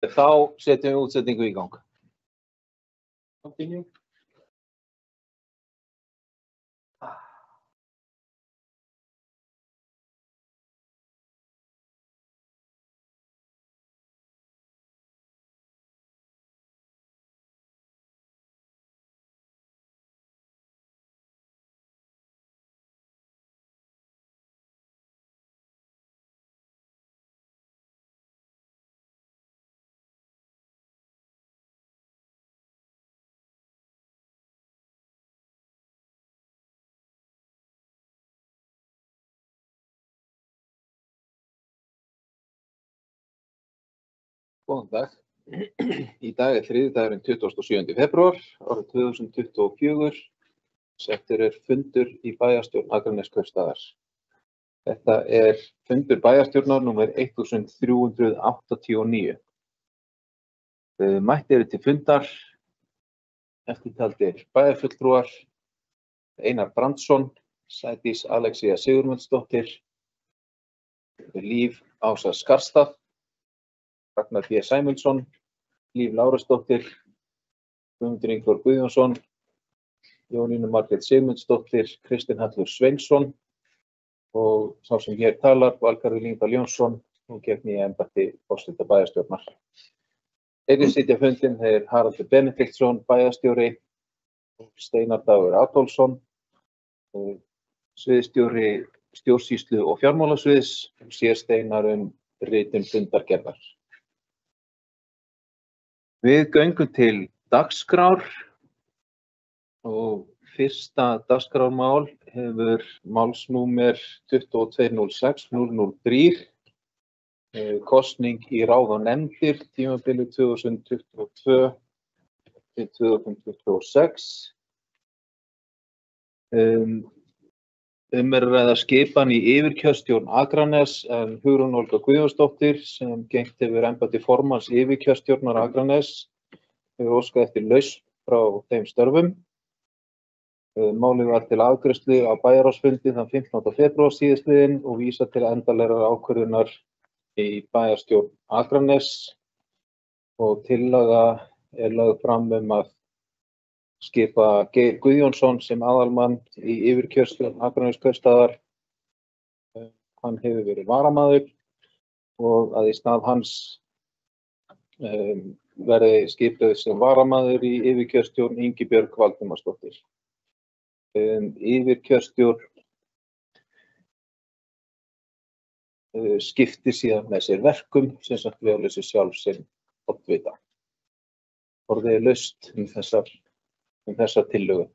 Þá setjum við útsetningu í gang. Continue. Góðan dag. Í dag þriðjudagurinn 27. febrúar árið 2024. Settur fundur í bæjarstjórn Akraneskaupstaðar. Þetta fundur bæjarstjórnar númer 1389. Mættir eru til fundar eftirtaldir bæjarfulltrúar: Einar Brandsson, Sædís Alexía Sigurmundsdóttir, Líf Ása Skarstad, Ragnar B. Sæmundsson, Líf Lárusdóttir, Guðmundur Ingvar Guðjónsson, Jónína Margrét Sigmundsdóttir, Kristinn Hallur Sveinsson og sá sem hér talar, Valgarður Lyngdal Jónsson, nú gegni í embætti forseta bæjarstjórnar. Einnig sitja fundinn þeir Haraldur Benediktsson, bæjarstjóri, Steinar Dagur Adolfsson, sviðsstjóri stjórnsýslu og fjármálasviðs, sér Steinar ritun fundargerðar. Við göngum til dagskrár og fyrsta dagskrármál hefur málsnúmer 2206-003, kosning í ráð og nefndir tímabili 2022 til 2026. Að ræða skipan í yfirkjörstjórn Akraness en Hugrún Olga Guðjónsdóttir sem gegnt hefur embætti formanns yfirkjörstjórnar Akraness hefur óskað eftir lausn frá þeim störfum. Málið var til afgreiðslu á bæjarráðsfundi þann 15. febrúar síðastliðinn og vísað til endanlegrar ákvörðunar í bæjarstjórn Akraness og tillaga lögð fram að skipa Geir Guðjónsson sem aðalmann í yfirkjörstjórn Akraneskaupstaðar. Hann hefur verið varamaður og að í stað hans verði skipuð sem varamaður í yfirkjörstjórn Ingibjörg Valdimarsdóttir. Yfirkjörstjórn skiptir síðan með sér verkum sem sagt velur sig sjálf sinn oddvita. Orðið laust þessa tillögu.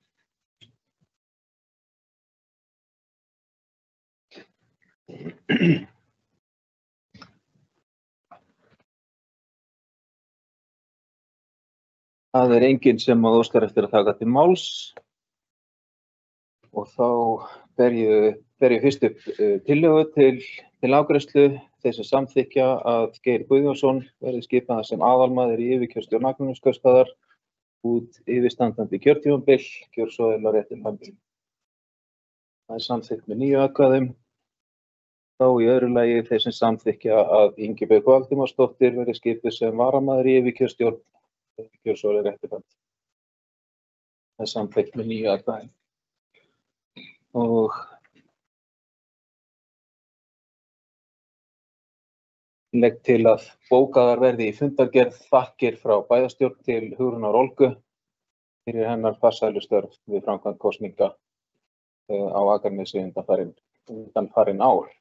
Það enginn sem óskar eftir að taka til máls og þá ber ég fyrst upp tillögu til afgreiðslu þess að samþykkja að Geir Guðjónsson verði skipaður sem aðalmaður í yfirkjörstjórn Akraneskaupstaðar út yfirstandandi kjörtímabil, kjörsóðir réttir landi. Það samþykkt með 9 atkvæðum. Þá í öðru lagi þeir sem samþykkja að Ingibjörg Valdimarsdóttir verði skipuð sem varamaður í yfirkjörstjórn, kjörsóðir réttir landi. Það samþykkt með 9 atkvæðum. Og legg til að bókaðar verði í fundargerð þakkir frá bæjarstjórn til Hugrúnar Olgu fyrir hennar farsælu störf við framkvæmd kosninga á Akranesi undanfarin ár.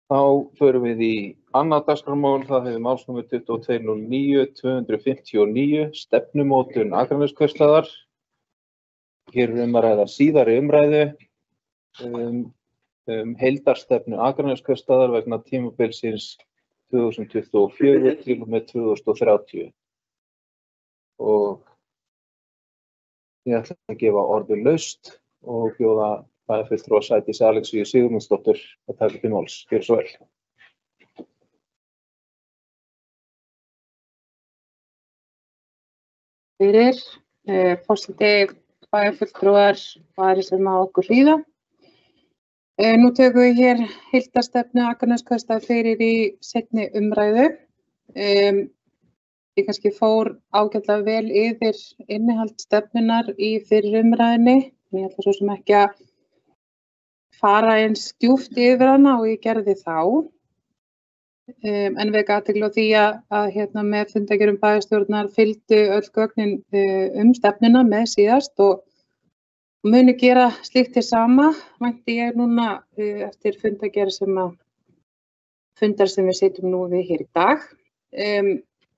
Þá förum við í annað dagskrármál, það hefur málsnúmer 2209-259, stefnumótun Akraneskaupstaðar. Hér að ræða síðari umræðu heildarstefnu Akraneskaupstaðar vegna tímabilsins 2024 til og með 2030. Og ég ætla að gefa orðið laust og bjóða bæjarfulltrúa Sædís Alexíu Sigurmundsdóttur að taka til máls. Gjörðu svo vel. Fyrir forseti bæjarfulltrúar væri sem á okkur hlýða. Nú tökum við hér heildarstefnu Akraneskaupstaðar fyrir í seinni umræðu. Ég kannski fór ágætlega vel yfir innihald stefnunnar í fyrri umræðunni. Ég ætla svo sem ekki að fara eins djúpt yfir hana og ég gerði þá. En vek athygli á því að með fundargerðum bæjarstjórnar fylgdu öll gögnin stefnuna með síðast og muni gera slíkt hið sama, vænti ég núna eftir fundar sem við sitjum nú við hér í dag.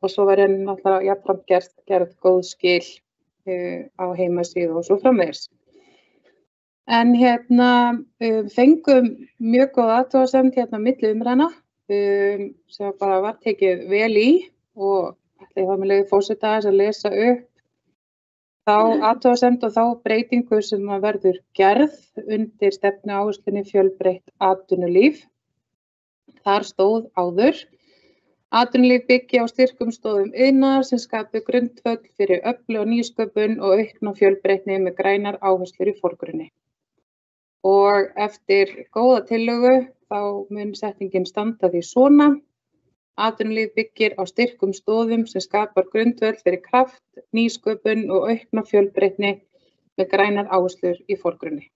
Og svo verður náttúrulega jafnframt gerð góð skil á heimasíðu og svo framvegis. En fengum mjög góð athugasemd milli umræðna sem bara var tekið vel í og ætla ég þá með leyfi forseta aðeins að lesa upp þá athugasemd og þá breytingu sem verður gerð undir stefnuáherslunni fjölbreytt atvinnulíf. Þar stóð áður: atvinnulíf byggi á styrkum stoðum iðnaðar sem skapi grundvöll fyrir öfluga nýsköpun og aukna fjölbreytni með grænar áherslur í forgrunni. Og eftir góða tillögu þá mun setningin standa því svona: atvinnulíf byggir á styrkum stoðum sem skapar grundvöll fyrir kraft, nýsköpun og aukna fjölbreytni með grænar áherslur í forgrunni.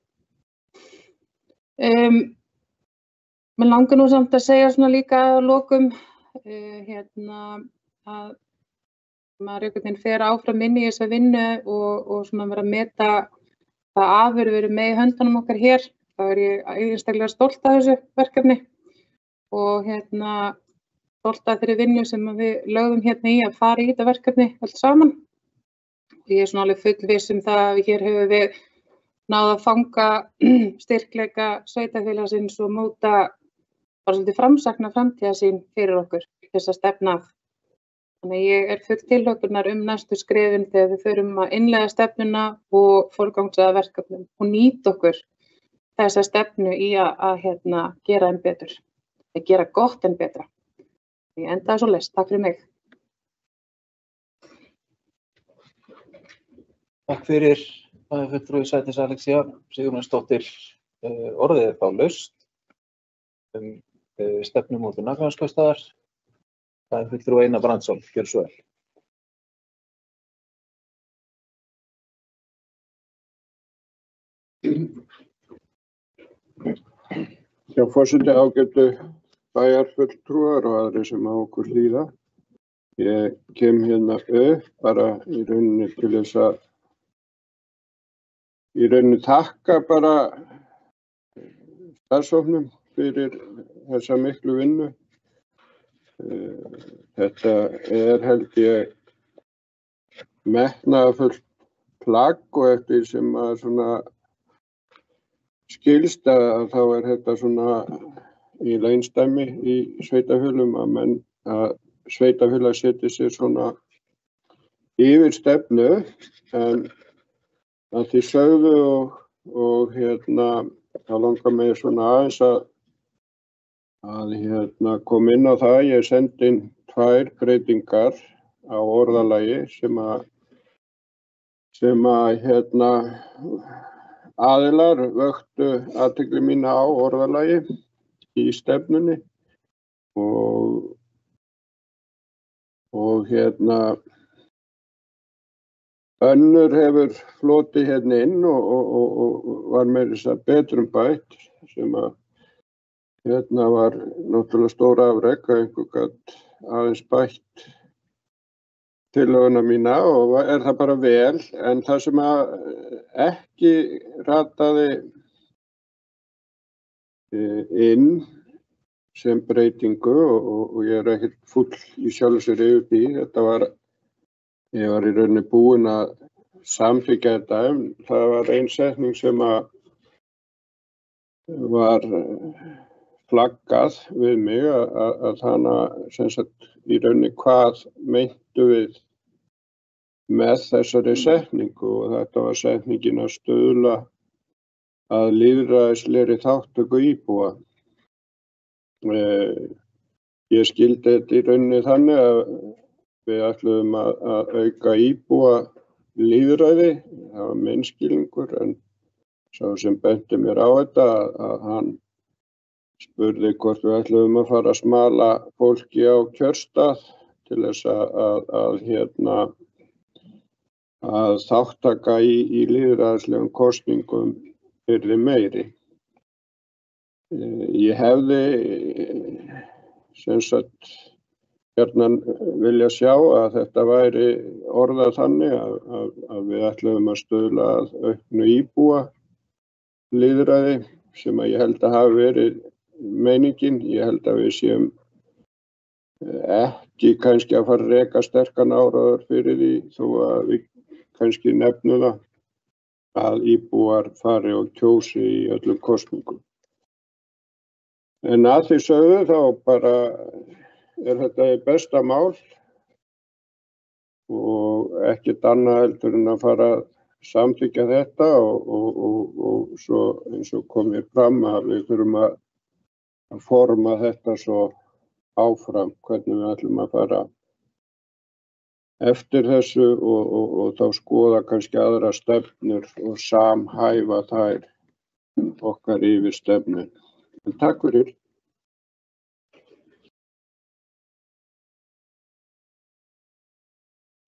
Mér langar nú samt að segja svona líka að lokum að maður einhvern veginn fer áfram inn í þessa vinnu og svona vera að meta það afurð verið með í höndunum okkar hér. Þá ég einstaklega stolt af þessu verkefni og stolt af þeirri vinnu sem við lögðum í að fara í þetta verkefni allt saman. Ég svona alveg fullviss það að hér höfum við náð að fanga styrkleika sveitarfélagsins og móta bara svolítið framsækna framtíðarsýn fyrir okkur þessa stefna að. Þannig ég full tilhlökkunar næstu skrefin þegar við förum að innleiða stefnuna og forgangsraða verkefnum og nýta okkur þessa stefnu í að gera enn betur, að gera gott enn betra. Ég endaði svo lest. Takk fyrir mig. Takk fyrir fulltrúi sætis Alexía Sigurjónsdóttir. Orðið þá laust stefnumótun Akraneskaupstaðar. Það fulltrúi Einar Brandsson. Gjörðu svo vel. Já, forseti, ágætu bæjarfulltrúar og aðrir sem á okkur hlýða. Ég kem upp bara í rauninni til þess að takka bara starfshópnum fyrir þessa miklu vinnu. Þetta held ég metnaðarfullt plagg og eftir sem að svona skilst að þá þetta svona í einsdæmi í sveitarfélögum að sveitarfélag setji sig svona yfir stefnu, en að því sögðu og þá langar mig svona aðeins að koma inn á það. Ég sendi inn 2 breytingar á orðalagi sem aðilar vöktu athygli mína á orðalagi í stefnunni og önnur hefur flotið inn og var meira þess að betrumbætt sem að var náttúrulega stóra afrek að einhver gat aðeins bætt tillöguna mína og það bara vel, en það sem að ekki rataði inn sem breytingu og ég ekkert full í sjálfu sér yfir því. Ég var í rauninni búinn að samþykkja þetta, en það var ein setning sem að var flaggað við mig að hana sem sagt í rauninni hvað meintu við með þessari setningu, og þetta var setningin að stuðla að lýðræðislegri þátttöku íbúa. Ég skildi þetta í rauninni þannig að við ætluðum að auka íbúa lýðræði, það var minn skilningur, en sá sem benti mér á þetta að hann spurði hvort við ætluðum að fara að smala fólki á kjörstað til þess að þáttaka í lýðræðislegum kosningum yrði meiri. Ég hefði sem sagt gjarnan vilja sjá að þetta væri orðað þannig að við ætluðum að stuðla að auknu íbúa lýðræði sem að ég held að hafi verið meiningin. Ég held að við séum ekki kannski að fara að reka sterkan áróður fyrir því þó að við kannski nefnum það að íbúar fari og kjósi í öllum kosningum. En að því sögðu þá bara þetta besta mál og ekkert annað heldur en að fara að samþykkja þetta og svo eins og komið fram að við þurfum að forma þetta svo áfram hvernig við ætlum að fara eftir þessu og þá skoða kannski aðra stefnur og samhæfa þær okkar yfir stefnun. En takk fyrir.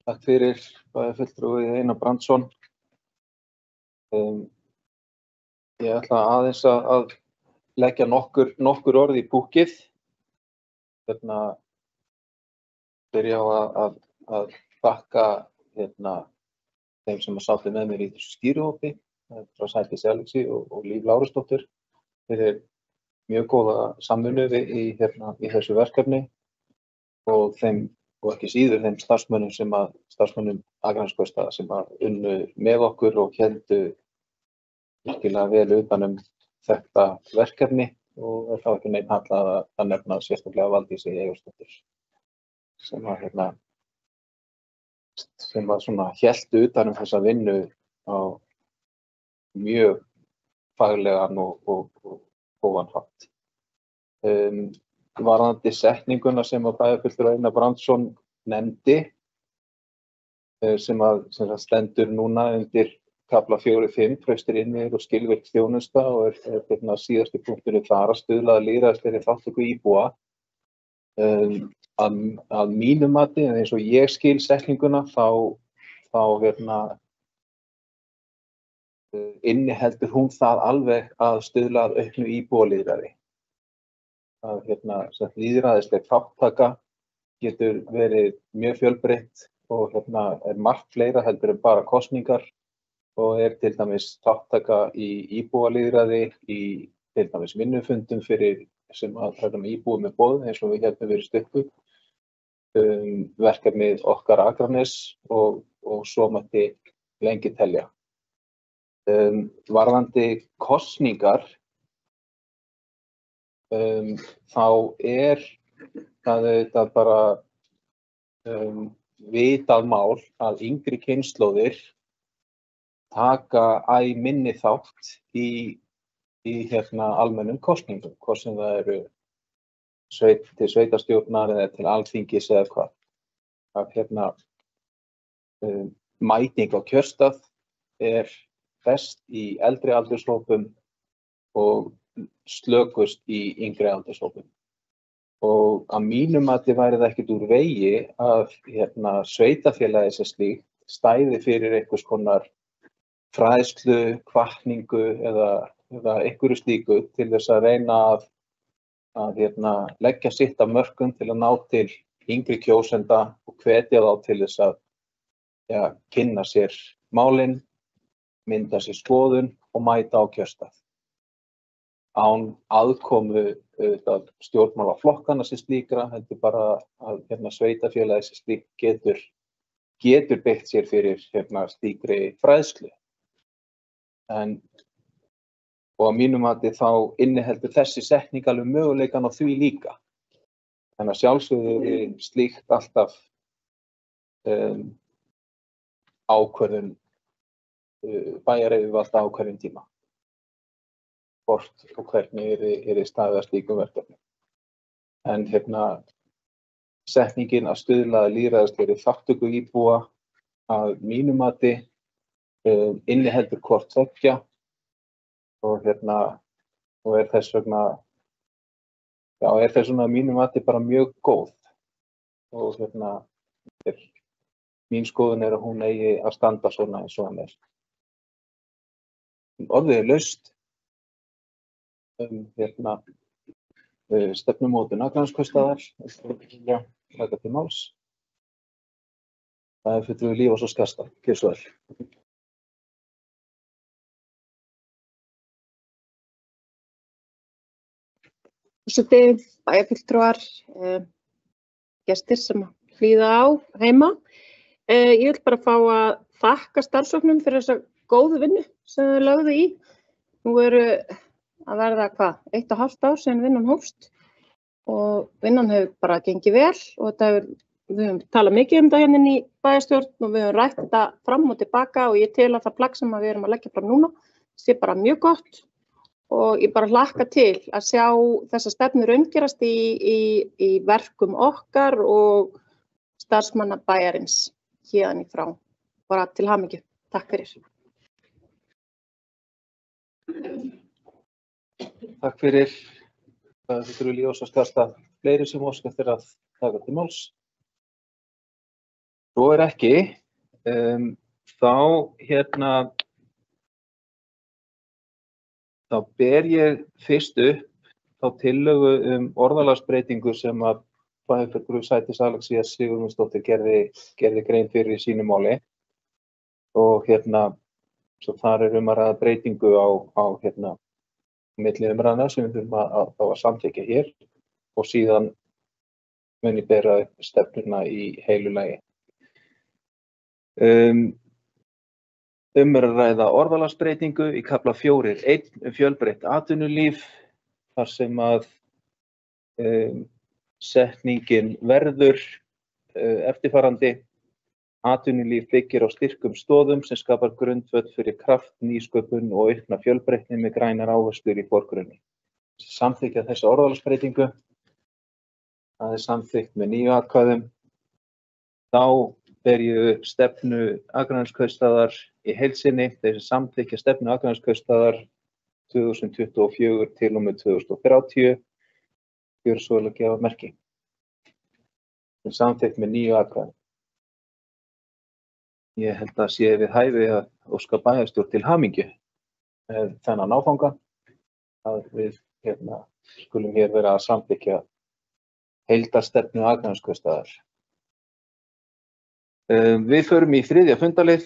Takk fyrir, bæjarfulltrúi Einar Brandsson. Ég ætla aðeins að leggja nokkur orð í púkkið. Byrja á að þakka þeim sem sátu með mér í þessu stýrihópi, frá Sædísi Alexi og Líf Lárusdóttur, fyrir mjög góða samvinnu í þessu verkefni og ekki síður þeim starfsmönnum Akraneskaupstaðar sem unnu með okkur og héldu virkilega vel utan þetta verkefni og þá ekki neinn hallað að nefna sérstaklega Valdísi Eyjólfsdóttur sem svona héldu utan þessa vinnu á mjög faglegan og góðan hátt. Varðandi setninguna sem að bæjarfulltrúi Einar Brandsson nefndi, sem stendur núna undir kafla 4.5, traustir innviðir og skilvirk þjónusta og er síðasti punkturinn þar að stuðla að lýðræðislegri þátttöku íbúa. Að mínu mati, eins og ég skil setninguna, þá inniheldur hún það alveg að stuðla að auknu íbúalýðræði. Lýðræðisleg þáttaka getur verið mjög fjölbreytt og er margt fleira heldur en bara kosningar og er til dæmis þáttaka í íbúalýðræði, í til dæmis vinnufundum sem að íbúum er boðið eins og við verið stuppu, verkefnið okkar Akranes og svo mætti lengi telja. Varðandi kosningar, þá er það auðvitað bara vitað mál að yngri kynslóðir taka æ minni þátt í almennum kosningum, hvort sem það eru til sveitarstjórnar eða til Alþingis eða hvað. Mæting á kjörstað er best í eldri aldurshópum og slökust í yngri aldurshópum. Og að mínu mati væri það ekkert úr vegi að sveitarfélagið sem slíkt stæði fyrir einhvers konar fræðslu, hvatningu eða einhverju slíku til þess að reyna að leggja sitt af mörkum til að ná til yngri kjósenda og hvetja þá til þess að kynna sér málin, mynda sér skoðun og mæta á kjörstað. Án aðkomu stjórnmálaflokkana sem slíkra, heldur bara að sveitarfélagið sem slíkt getur beitt sér fyrir slíkri fræðslu. Og að mínu mati þá inniheldur þessi setning alveg möguleikann á því líka. Þannig að sjálfsögðu slíkt alltaf ákvörðun bæjaryfirvalda á hverjum tíma. Hvort og hvernig er staðið að slíkum verkefnum. En setningin að stuðla að lýðræðislegri þátttöku íbúa að mínu mati inniheldur hvort tveggja og þess vegna, er þess vegna að mínum mati bara mjög góð og mín skoðun er að hún eigi að standa svona eins og hann er. Orðið er laust stefnumótun Akraneskaupstaðar, taka til máls. Það er fulltrúi Lífs og Skasta, gjörðu svo vel. Forseti, bæjarfulltrúar, gestir sem hlýða á heima. Ég vil bara fá að þakka starfshópnum fyrir þessa góðu vinnu sem þau lögðu í. Nú eru að verða 1,5 ár síðan vinnan hófst og vinnan hefur bara gengið vel og við höfum talað mikið þetta hérna í bæjarstjórn og við höfum rætt þetta fram og tilbaka og ég tel að það plagg sem við erum að leggja fram núna sé bara mjög gott og ég bara hlakka til að sjá þessa stefnu raungerast í verkum okkar og starfsmanna bæjarins héðan í frá. Bara til hamingju. Takk fyrir. Takk fyrir. Það fulltrúi Lífs og Skasta. Fleiri sem óska eftir að taka til máls. Svo er ekki. Þá ber ég fyrst upp þá tillögu orðalagsbreytingu sem að bæjarfulltrúi sætis Alexías Sigurmundsdóttir gerði grein fyrir í sínu máli og svo þar er að ræða breytingu á milli umræðna sem við þurfum að samþykkja hér og síðan mun ég bera upp stefnuna í heilu lagi. Að ræða orðalagsbreytingu í kafla 4.1 fjölbreytt atvinnulíf þar sem að setningin verður eftirfarandi. Atvinnulíf byggir á styrkum stoðum sem skapar grundvöll fyrir kraft, nýsköpun og aukna fjölbreytni með grænar áherslur í forgrunni. Samþykkja þessa orðalagsbreytingu. Það er samþykkt með 9 atkvæðum. Þá ber ég upp stefnu Akraneskaupstaðar í heild sinni. Þeir samþykkja stefnu Akraneskaupstaðar 2024 til og með 2030. Gjörðu svo vel að gefa merki. Samþykkt með 9 atkvæðum. Ég held að sé við hæfi að óska bæjarstjórn til hamingju með þennan áfanga að við skulum hér vera að samþykkja heildarstefnu Akraneskaupstaðar. Við förum í 3. fundalið.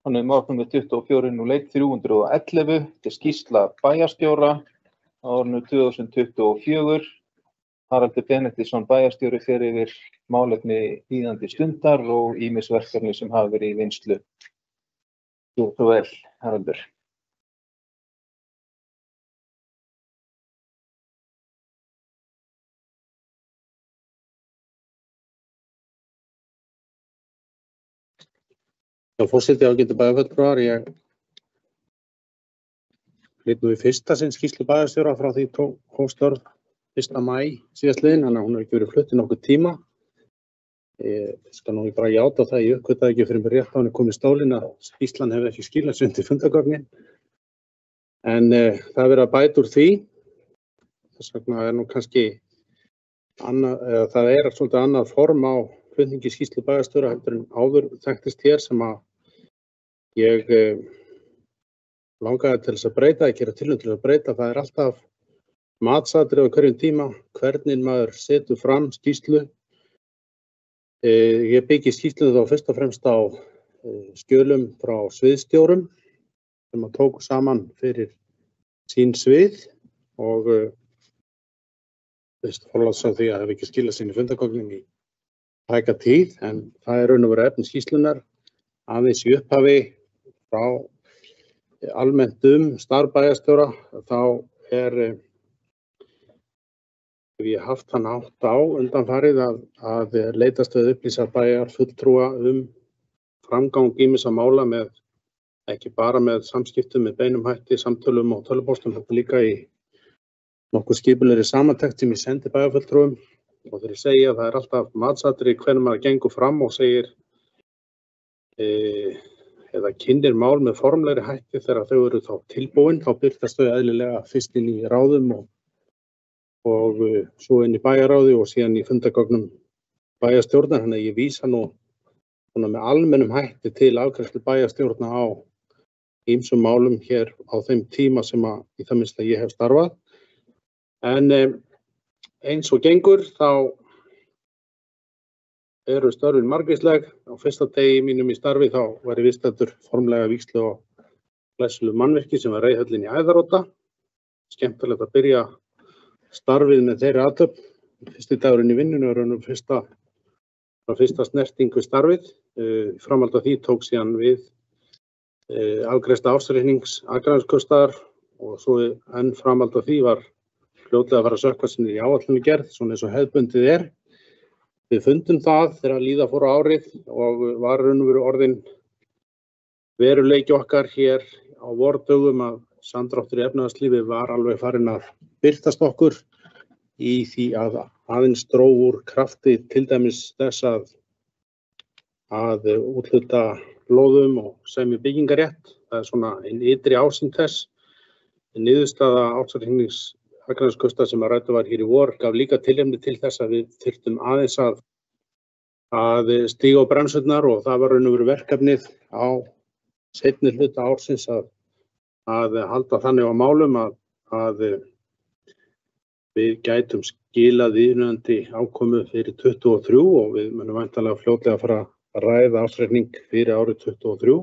Þannig númer 24/311 til skýrsla bæjarstjóra á árinu 2024. Haraldur Benediktsson bæjarstjóri fer yfir málefni líðandi stundar og ýmis verkefni sem hafa verið í vinnslu. Svo vel, Haraldur. Já, forseti ágætu bæjarfulltrúar, ég flyt nú í fyrsta sinn skýrslu bæjarstjóra frá því hóf störf 1. maí síðastliðinn, þannig að hún hefur ekki verið flutt í nokkuð tíma. Ég skal nú bara játa það, ég uppgötaði ekki fyrir mig rétt á henni komið stólinn að skýrslan hefði ekki skilað sér undir fundagögnin. En það er verið að bæta úr því. Þess vegna er nú kannski það er svolítið annað form á flutningi skýrslu bæjarstjóra heldur en áður þekktist hér sem að ég langaði til þess að breyta, ég gera tilraun til að breyta. Það er alltaf matsatriði á hverjum tíma, hvernig maður setur fram skýrslu. Ég byggi skýrsluna þá fyrst og fremst á skjölum frá sviðsstjórum sem að tóku saman fyrir sín svið og forláts á því að hafa ekki skilað sínu fundagögnum í hæga tíð, en það er raun og veru efni skýrslunar aðeins í upphafi frá almennt starf bæjarstjóra. Þá hef ég haft þann hátt á undanfarið að leitast við upplýsa bæjarfulltrúa framgang ýmissa mála ekki bara með samskiptum með beinum hætti, samtölum og tölvupóstum, þetta líka í nokkuð skipulegri samantekt sem ég sendi bæjarfulltrúum og þegar ég segi að það er alltaf matsatriði hvernig maður gengur fram og segir eða kynnir mál með formlegri hætti þegar þau eru þá tilbúin, þá birtast þau eðlilega fyrst inn í ráðum og svo inn í bæjarráði og síðan í fundagögnum bæjarstjórnar. Þannig að ég vísa nú svona með almennum hætti til afgreiðslu bæjarstjórna á ýmsum málum hér á þeim tíma sem í það minnsta ég hef starfað. En eins og gengur þá eru störfin margvísleg. Á fyrsta degi mínum í starfi þá var ég viðstaddur formlega vígslu á glæsilegu mannvirki sem var reiðhöllin í Æðaróta. Skemmtilegt að byrja starfið með þeirri athöfn. Fyrsti dagurinn í vinnunni var fyrsta snerting við starfið. Framhald af því tók síðan við afgreiðsla ársreiknings Akraneskaupstaðar og svo enn framhald af því var fljótlega að fara að sökkva sinni í áætlunargerð, svona eins og hefðbundið er. Við fundum það þegar líða fór á árið og var orðin veruleiki okkar hér á vordögum að samdráttur í efnahagslífi var alveg farinn að birtast okkur í því að aðeins dró úr krafti til dæmis þess að úthluta lóðum og semja byggingarétt. Það svona ein ytri ásýnd þess. Niðurstaða ársreiknings Akraneskaupstaðar sem ræddur var hér í vor gaf líka tilefni til þess að við þyrftum aðeins að stíga á bremsurnar og það var verkefnið á seinni hluta ársins að halda þannig á málum að við gætum skilað viðunandi afkomu fyrir 23 og við munum væntanlega fljótlega að fara að ræða ársreikning fyrir árið 23.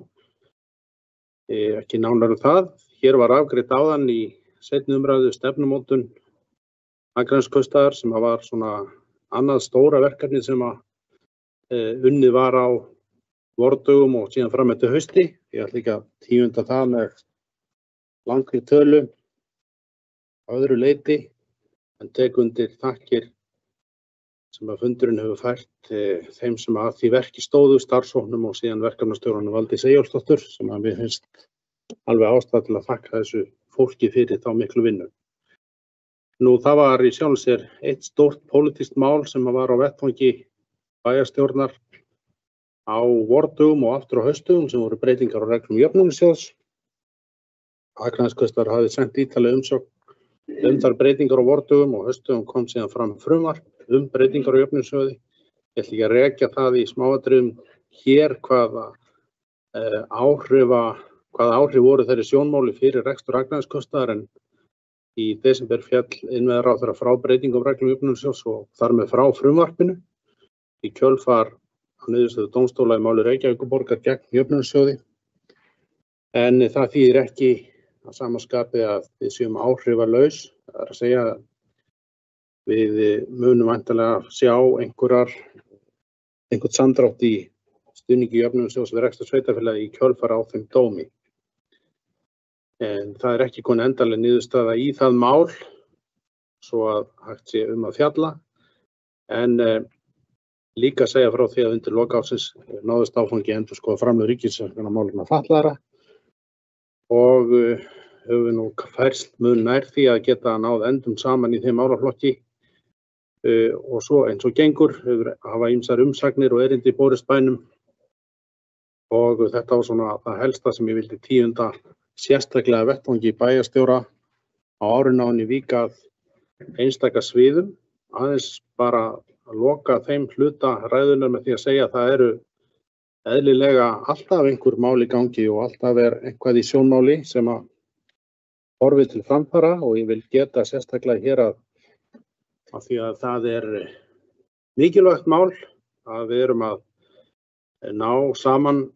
Ekki nánar það. Hér var afgreitt áðan í seinni umræðu stefnumótun Akraneskaupstaðar sem var svona annað stóra verkefni sem unnið var á vordögum og síðan fram eftir hausti. Ég ætla ekki að tíunda það með langri tölu á öðru leyti en tek undir þakkir sem fundurinn hefur fært þeim sem að því verki stóðu, starfshópnum og síðan verkefnastjóranum Valdísi Eyjólfsdóttur sem mér finnst alveg ástæða til að þakka þessu fólki fyrir þá miklu vinnu. Nú það var í sjálfu sér eitt stórt pólitískt mál sem var á vettvangi bæjarstjórnar á vordögum og aftur á haustdögum sem voru breytingar á reglum jöfnunarsjóðs. Akraneskaupstaðar hafði sent ítarlega umsögn þær breytingar á vordögum og haustdögum kom síðan fram frumvarp breytingar á jöfnunarsjóði. Ég ætla ekki að rekja það í smáatriðum hér hvaða áhrif voru þeirri sjónmáli fyrir rekstur Akraneskaupstaðar en í desember féll innviðaráðherra frá breytingum reglum jöfnunarsjóðs og þar með frá frumvarpinu. Í kjölfar á niðurstöðu dómstóla í máli Reykjavíkurborgar gegn jöfnunarsjóði. En það þýðir ekki að sama skapi að við séum áhrifalaus. Það er að segja að við munum væntanlega sjá einhvern samdrátt í stuðningi jöfnunarsjóðs við rekstur sveitarfélaga í kjölfar á þeim dómi. En það er ekki komin endanleg niðurstaða í það mál svo að hægt sé að fjalla. En líka segja frá því að undir lok ársins náðist áfangi endurskoða framlög ríkisins vegna málefna fatlaðra og höfum við nú færst mun nær því að geta náð endum saman í þeim málaflokki og svo eins og gengur hafa ýmsar umsagnir og erindi borist bænum og þetta var svona það helsta sem ég vildi tíunda sérstaklega vettvangi bæjarstjóra á árinu án í víka einstaka sviðum, aðeins bara að loka þeim hluta ræðunar með því að segja að það eru eðlilega alltaf einhver mál í gangi og alltaf eitthvað í sjónmáli sem að horfi til framfara og ég vil geta sérstaklega hér að því að það mikilvægt mál að við erum að ná saman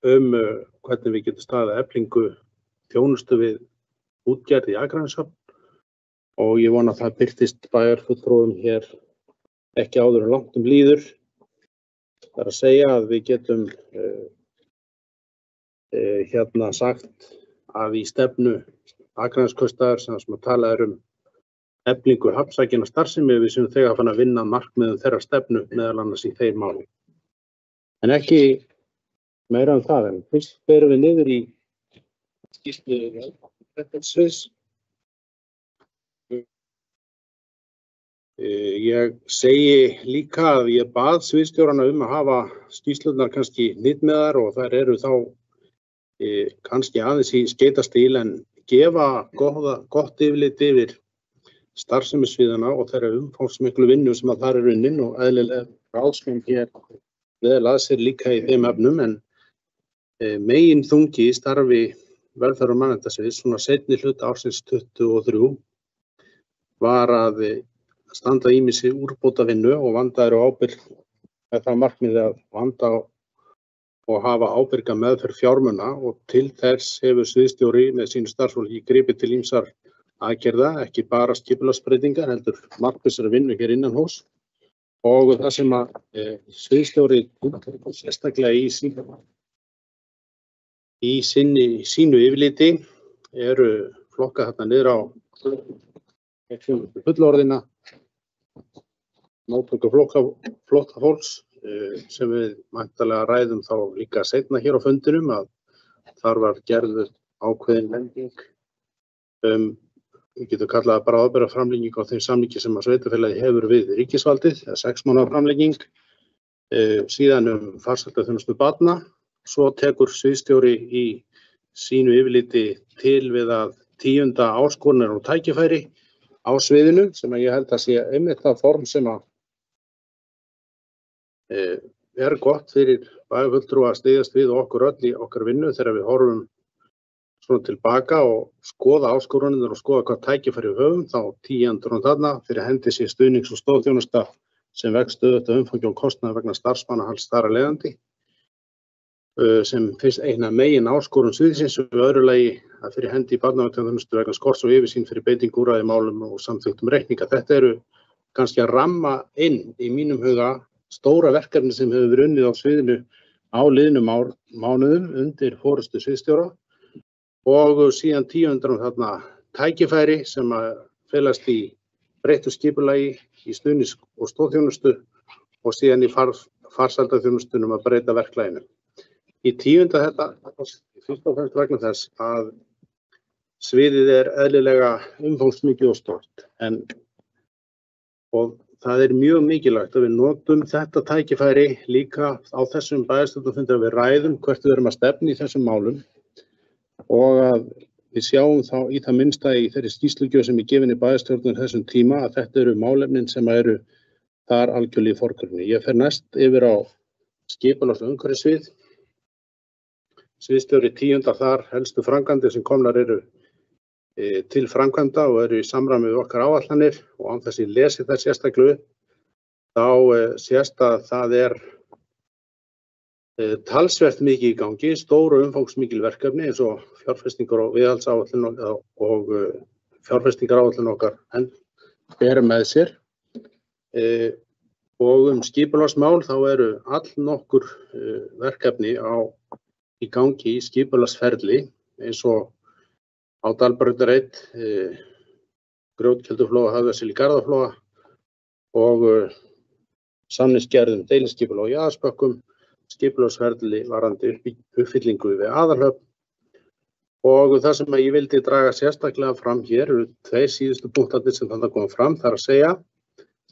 hvernig við getum staðið að eflingu þjónustu við útgerð í Akraneshöfn og ég vona að það birtist bæjarfulltrúum hér ekki áður en langt líður. Það er að segja að við getum sagt að í stefnu Akraneskaupstaðar sem að talað eflingu hafnsækinna starfsemi við séum þegar fann að vinna markmiðum þeirra stefnu meðal annars í þeim málum. En ekki meira það, en fyrst berum við niður í skýrslu Ég segi líka að ég bað sviðsstjórana að hafa skýrslurnar kannski hnitmiðar og þær eru þá kannski aðeins í skeytastíl en gefa gott yfirlit yfir starfsemisviðana og þeirra umfangsmiklu vinnu sem að þar er unnin og eðlilega ráðsmenn hér vel að sér líka í þeim efnum en megin þungi í starfi velferð- og mannréttindasviðs svona seinni hluta ársins 23 var að standa ýmissi úrbótavinnu og vandaðir og ábyrgð með það markmiði að vanda og hafa ábyrga meðferð fjármuna og til þess hefur sviðsstjóri með sínu starfsfólki gripið til ýmsar aðgerða, ekki bara skipulagsbreytingar, heldur markvissari vinnu hér innan húss og það sem að sviðsstjóri sérstaklega í sínu yfirliti eru flokkað þarna niður á fullorðina, móttöku flóttafólks sem við væntanlega ræðum þá líka seinna hér á fundinum að þar var gerð ákveðin lending við getum kallað bráðabirgðaframlenging á þeim samningi sem að sveitarfélagið hefur við ríkisvaldið, 6 mánaða framlenging, síðan farsældarþjónustu barna, svo tekur sviðsstjóri í sínu yfirliti til við að 10. áskoranir og tækifæri á sviðinu sem að ég held að sé einmitt það form sem að gott fyrir bæjarfulltrúa að styðjast við okkur öll í okkar vinnu þegar við horfum svona tilbaka og skoða áskoranir og skoða hvað tækifæri við höfum þá 10. þarna fyrir hendi sé stuðnings- og stoðþjónusta sem vex stöðugt að umfangi og kostnaði vegna starfsmannahalds þar að leiðandi sem fyrst eina megin áskorun sviðsins og öðru lagi að fyrir hendi í barnaverndarþjónustu vegna skorts og yfirsýn fyrir beitingu úrræða í málum og samþykktum reikninga. Þetta eru kannski að ramma inn í mínum huga stóra verkefni sem hefur verið unnið á sviðinu á liðnum mánuðum undir forystu sviðsstjóra og síðan 10. þarna tækifæri sem að felast í breyttu skipulagi í stuðnings- og stoðþjónustu og síðan í farsældarþjónustunum að breyta verklaginu. Í 10. þetta fyrst og fremst vegna þess að sviðið er eðlilega umfangsmikið og stórt og það er mjög mikilvægt að við notum þetta tækifæri líka á þessum bæjarstjórnarfundi að við ræðum hvert við erum að stefna í þessum málum og að við sjáum þá í það minnsta í þeirri skýrslugjöf sem er gefin í bæjarstjórnar þessum tíma að þetta eru málefnin sem eru þar algjörlega í forgrunni. Ég fer næst yfir á skipulags- og umhverfissvið. Sviðsstjóri 10. þar helstu framkvæmdir sem komnar eru til framkvæmda og eru í samræmi við okkar áætlanir og án þess að ég lesi það sérstaklega upp, þá sést að það er talsvert mikið í gangi, stóru umfangsmikil verkefni eins og fjárfestingar og viðhaldsáætlun og fjárfestingaráætlun okkar bera með sér. Og skipulagsmál þá eru allnokkur verkefni í gangi í skipulagsferli eins og á Dalbarðar 1, Grjótkelduflóa, Höfðarsel í Garðaflóa og samningsgerð deiliskipulag á Jaðarsbökkum, skipulagsferli varðandi uppfyllingu við Aðalhöfn og það sem ég vildi draga sérstaklega fram hér eru 2 síðustu punktarnir sem þarna koma fram, það er að segja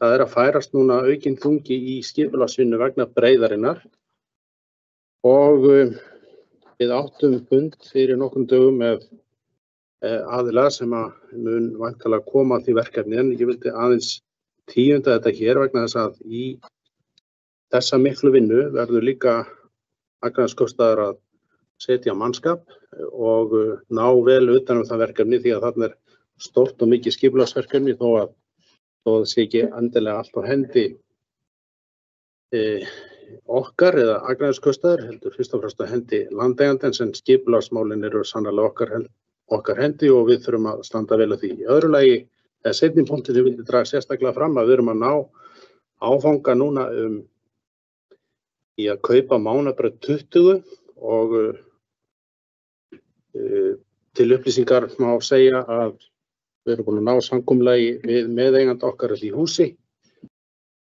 það er að færast núna aukinn þungi í skipulagsvinnu vegna breiðarinnar og við áttum fund fyrir nokkrum dögum með aðila sem að mun væntanlega koma að því verkefni en ég vildi aðeins 10. þetta hér vegna þess að í þessa miklu vinnu verður líka hagnaðarskostnaður að setja mannskap og ná vel utan það verkefni því að þarna er stórt og mikið skipulagsverkefni þó að það sé ekki endilega allt á hendi okkar eða hagnaðarskostnaður heldur fyrst og fremst á hendi landeigandans en skipulagsmálin eru sannarlega okkar hendi og við þurfum að standa vel að því. Í öðru lagi, seinni punktur sem ég vildi draga sérstaklega fram að við erum að ná áfanga núna í að kaupa Mánabraut 20 og til upplýsingar má segja að við erum búin að ná samkomulagi við meðeiganda okkar í húsi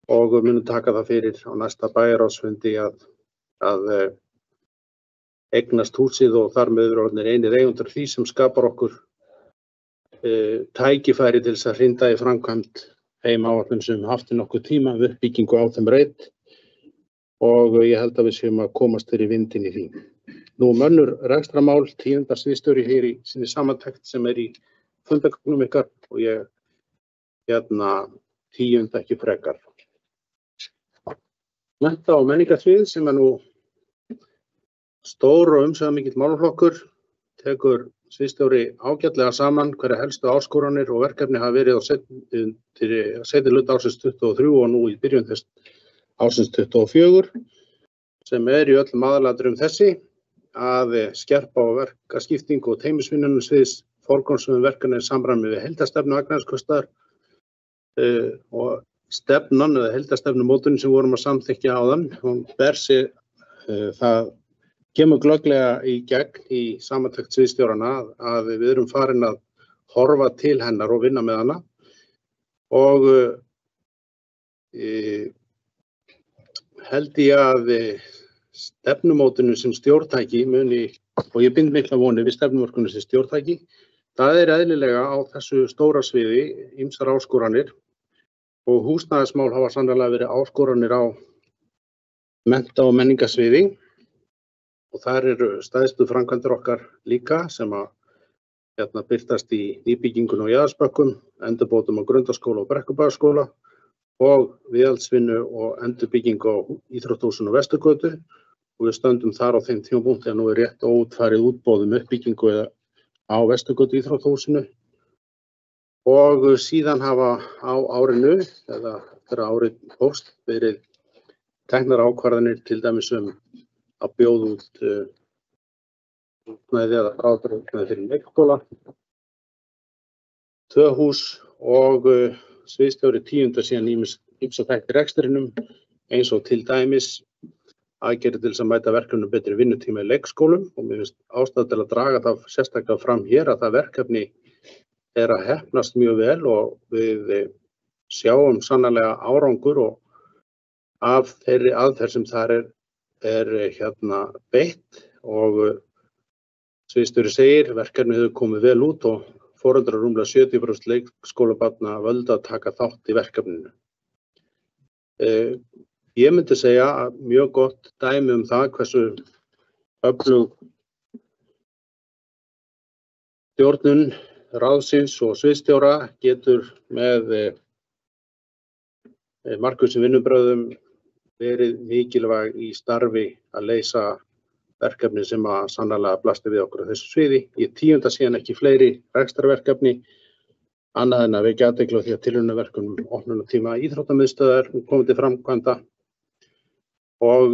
og munum taka það fyrir á næsta bæjarráðsfundi að eignast húsið og þar með eru orðnir einir eigendur því sem skapar okkur tækifæri til þess að hrinda í framkvæmd þeim áætlunum sem við haft í nokkuð tíma við uppbyggingu á þeim reit og ég held að við séum að komast fyrir vindin í því. Nú önnur rekstramál, 10. sviðsstjóri hér í sinni samantekt sem í fundargögnum ykkar og ég 10. ekki frekar. Mennta- og menningarsvið sem nú stór og umsvifamikill málaflokkur tekur sviðsstjóri ágætlega saman hverja helstu áskoranir og verkefni hafa verið á seinni hluta ársins 23 og nú í byrjun þess ársins 24 sem í öllum aðalatriðum þessi að skerpa á verkaskiptingu og teymisvinnunum sviðs forgangsröðun verkefna í samræmi við heildarstefnu Akraneskostar og stefnan eða heildarstefnumótunin sem vorum að samþykkja áðan, hún ber sig það kemur glögglega í gegn í samantekt sviðsstjórana að við erum farin að horfa til hennar og vinna með hana og held ég að stefnumótinu sem stjórntæki muni, og ég bind mikla vonir við stefnumörkunum sem stjórntæki, það eðlilega á þessu stóra sviði, ýmsar áskoranir og húsnæðismál hafa sannarlega verið áskoranir á mennta- og menningarsviði og þar eru stærstu framkvæmdir okkar líka sem að birtast í nýbyggingun og Jaðarsbökkum, endurbótum á Grundaskóla og Brekkubæjarskóla og viðhaldsvinnu og endurbyggingu á Íþróttahúsinu og Vesturgötu og við stöndum þar á þeim tímapunkti að nú rétt óútfærið útboðum uppbyggingu á Vesturgötu Íþróttahúsinu og síðan hafa á árinu eða eftir að árið hófst verið teknar ákvarðanir til dæmis að bjóða út húsnæði eða bráðabirgðahúsnæði fyrir leikskóla, 2 hús og sviðsstjóri 10. síðan ýmsa þætti í rekstrinum eins og til dæmis aðgerðir til þess að mæta verkefnum betri vinnutíma í leikskólum og mér finnst ástæða til að draga það sérstaklega fram hér að það verkefni að heppnast mjög vel og við sjáum sannarlega árangur og af þeirri aðferð sem þar er beitt og sviðsstjóri segir verkefnið hefur komið vel út og foreldrar rúmlega 70% leikskólabarna völdu að taka þátt í verkefninu. Ég myndi segja að mjög gott dæmi það hversu öflug stjórnun ráðsins og sviðsstjóra getur með markvissum vinnubrögðum verið mikilvæg í starfi að leysa verkefni sem að sannarlega blasti við okkur á þessu sviði. Í 10. síðan ekki fleiri rekstrarverkefni annað en að vekja athygli á því að tilraunaverkefnum opnunartíma íþróttamiðstöðvar komið til framkvæmda og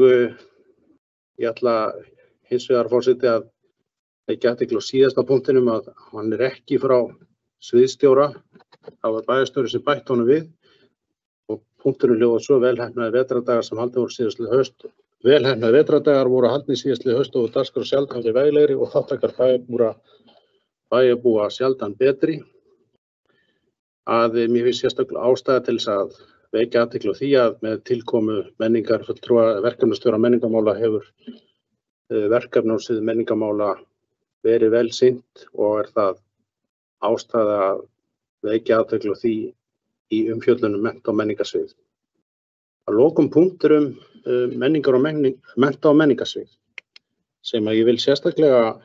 ég ætla hins vegar forseti að vekja athygli á síðasta punktinum að hann ekki frá sviðsstjóra, það var bæjarstjóri sem bætt honum við og punkturinn hljóðar svo velheppnaðir vetrardagar sem haldið voru síðastliðið haust. Velheppnaðir vetrardagar voru haldnir síðastliðið haust og dagskrá sjaldan veglegri og þáttttakar bæjarbúa sjaldan betri. Að mér finnst sérstaklega ástæða til þess að vekja athygli á því að með tilkomu menningarfulltrúa verkefnastjóra menningarmála hefur verkefni á sviði menningarmála verið vel sinnt og það ástæða að vekja athygli á því í umfjöllunum mennta- og menningarsvið. Að lokum punktur mennta- og menningarsvið sem að ég vil sérstaklega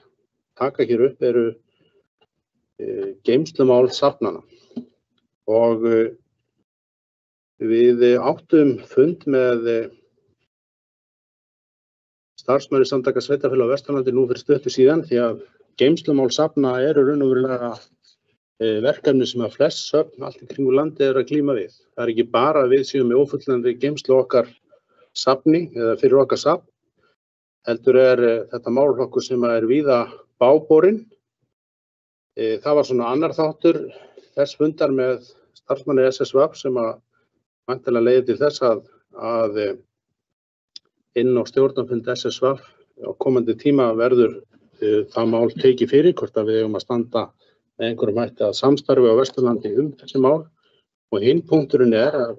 taka hér upp eru geymslumál safnanna og við áttum fund með starfsmanni Samtaka sveitarfélaga á Vesturlandi nú fyrir stuttu síðan því að geymslumál safna eru raun og verulega verkefni sem að flest söfn allt í kringu landi að glíma við. Það er ekki bara að við séum með ófullnægjandi geymslu okkar safni eða fyrir okkar safn, heldur þetta málaflokkur sem er víða báborinn. Það var svona annar þáttur þess fundar með starfsmanni SSVAP sem að væntanlega leiðir til þess að inn á stjórnarfund SSVAP á komandi tíma verður það mál tekið fyrir hvort að við eigum að standa með einhverjum hætti að samstarfi á Vesturlandi þessi mál og hinn punkturinn að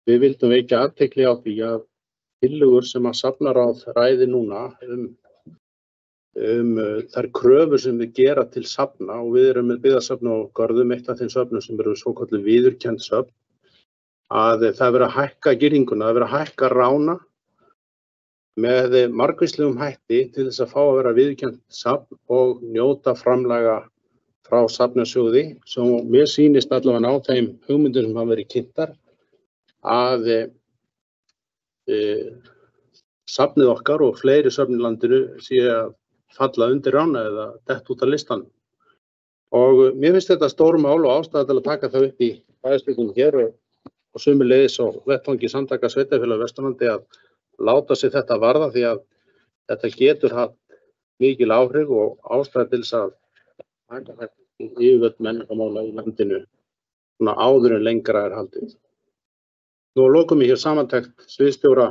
við vildum vekja athygli á því að tillögur sem að safnaráð ræði núna þær kröfur sem við gera til safna og við erum með byggðasöfn á Görðum, eitt af þeim söfnum sem eru svokölluð viðurkennd söfn, að það er verið að hækka girðinguna, það er verið að hækka rána með margvíslegum hætti til þess að fá að vera viðurkennt safn og njóta framlaga frá safnasjóði sem mér sýnist allavega á þeim hugmyndum sem hafa verið kynntar að safnið okkar og fleiri söfn í landinu sé að falla undir rána eða dett út af listanum. Og mér finnst þetta stór mál og ástæða til að taka það upp í bæjarstjórninni hér og sömuleiðis á vettvangi Samtaka sveitarfélaga á Vesturlandi að láta sig þetta varða því að þetta getur haft mikil áhrif og ástæða til þess að taka þetta yfirvöld menningarmála í landinu svona áður en lengra er haldið. Nú að lokum ég hér samantekt sviðsstjóra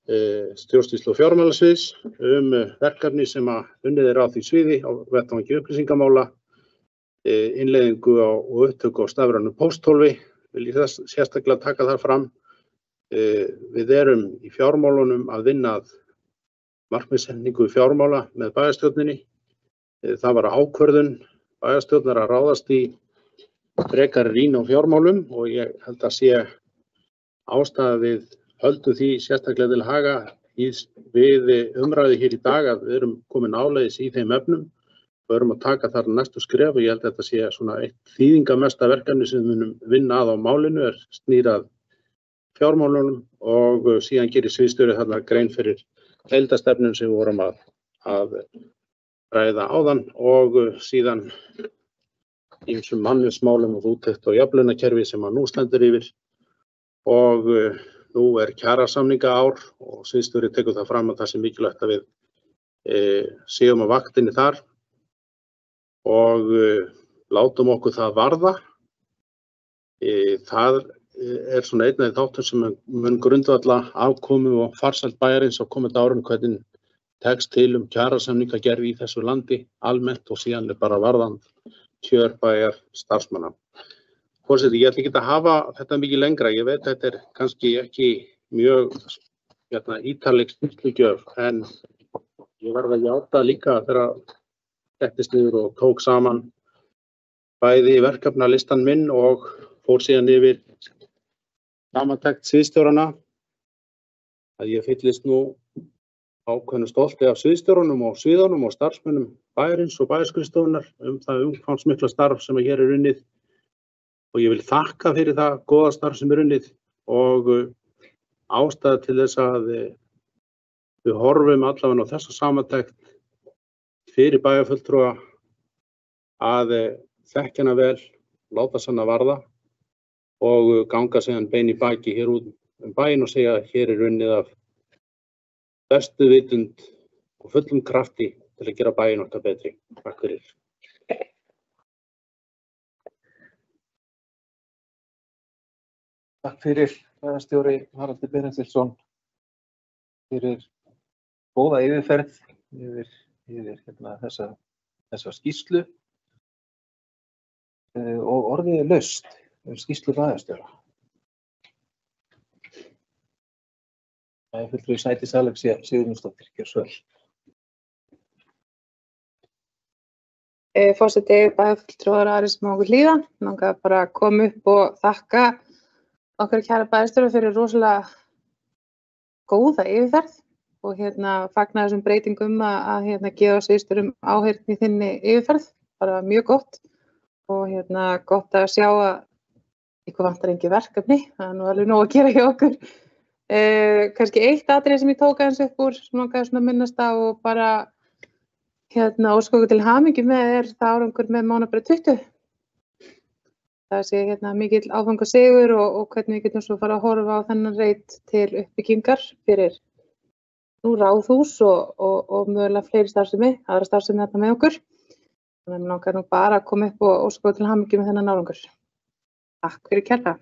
stjórnsýslu og fjármálasviðs verkefni sem að unnið er á því sviði á vettvangi upplýsingamála, innleiðingu og upptöku á stafrænu pósthólfi, vil ég þess sérstaklega taka þar fram. Við erum í fjármálunum að vinna að markmiðssetningu fjármála með bæjarstjórninni. Það var ákvörðun bæjarstjórnar að ráðast í frekari rýni á fjármálum og ég held að sé ástæða við höldum því sérstaklega til haga við umræðu hér í dag að við erum komin áleiðis í þeim efnum og erum að taka þar næstu skref og ég held að þetta sé svona eitt þýðingamesta verkefni sem við munum vinna að á málinu snýrað fjármálunum og síðan gerir sviðsstjóri þarna grein fyrir heildarstefnum sem við vorum að ræða áðan og síðan ýmsum mannvirkismálum og úttekt og jafnlaunakerfi sem að nú stendur yfir og nú er kjarasamningaár og sviðsstjóri tekur það fram að það sé mikilvægt að við séum á vaktinni þar og látum okkur það varða. Það er svona einn af þeim þáttum sem mun grundvalla afkomu og farsæld bæjarins á komandi árum hvernig tekst til kjarasamningagerð í þessu landi almennt og síðan er bara varðan kjör bæjar starfsmanna. Forseti, ég ætla ekki að hafa þetta mikið lengra. Ég veit að þetta er kannski ekki mjög ítarleg skýrslugjöf en ég verð að játa líka þegar settist niður og tók saman bæði verkefnalistan minn og fór síðan yfir samantekt sviðsstjórana að ég fyllist nú ákveðnu stolti af sviðsstjórunum og sviðunum og starfsmönnum bæjarins og bæjarskrifstofunnar það umfangsmikla starf sem hér er unnið. Og ég vil þakka fyrir það góða starf sem er unnið og ástæða til þess að við horfum allavega á þessa samantekt fyrir bæjarfulltrúa að þekkja hana vel, láta hana varða og ganga síðan bein í baki hér út bæinn og segja að hér er unnið af bestu vitund og fullum krafti til að gera bæinn okkar betri. Takk fyrir. Takk fyrir bæjarstjóri Haraldur Benediktsson fyrir góða yfirferð yfir þessa skýrslu og orðið er laust skýrslu bæjarstjóra. Fulltrúi Sædís Alexía Sigurjónsdóttir, gjörðu svo vel. Forseti bæjarfulltrúar Ari Smári Hlíðar, langaði bara að koma upp og þakka okkar kæra bæjarstjóra fyrir rosalega góða yfirferð og fagna þessum breytingum að gefa sviðsstjórum áheyrn í þinni yfirferð, bara mjög gott og gott að sjá að ykkur vantar engin verkefni, það er nú alveg nóg að gera hjá okkur. Kannski eitt atriði sem ég tók aðeins upp úr sem langaði svona að minnast á og bara óska okkur til hamingju með er það árangur með mánabrauð 20. Það sé mikill áfangasigur og hvernig við getum svo fara að horfa á þennan reit til uppbyggingar fyrir nú ráðhús og mögulega fleiri starfsemi, aðra starfsemi þarna með okkur. Þannig að langar nú bara að koma upp og óska til hamingju með þennan árangur. Takk fyrir kærlega.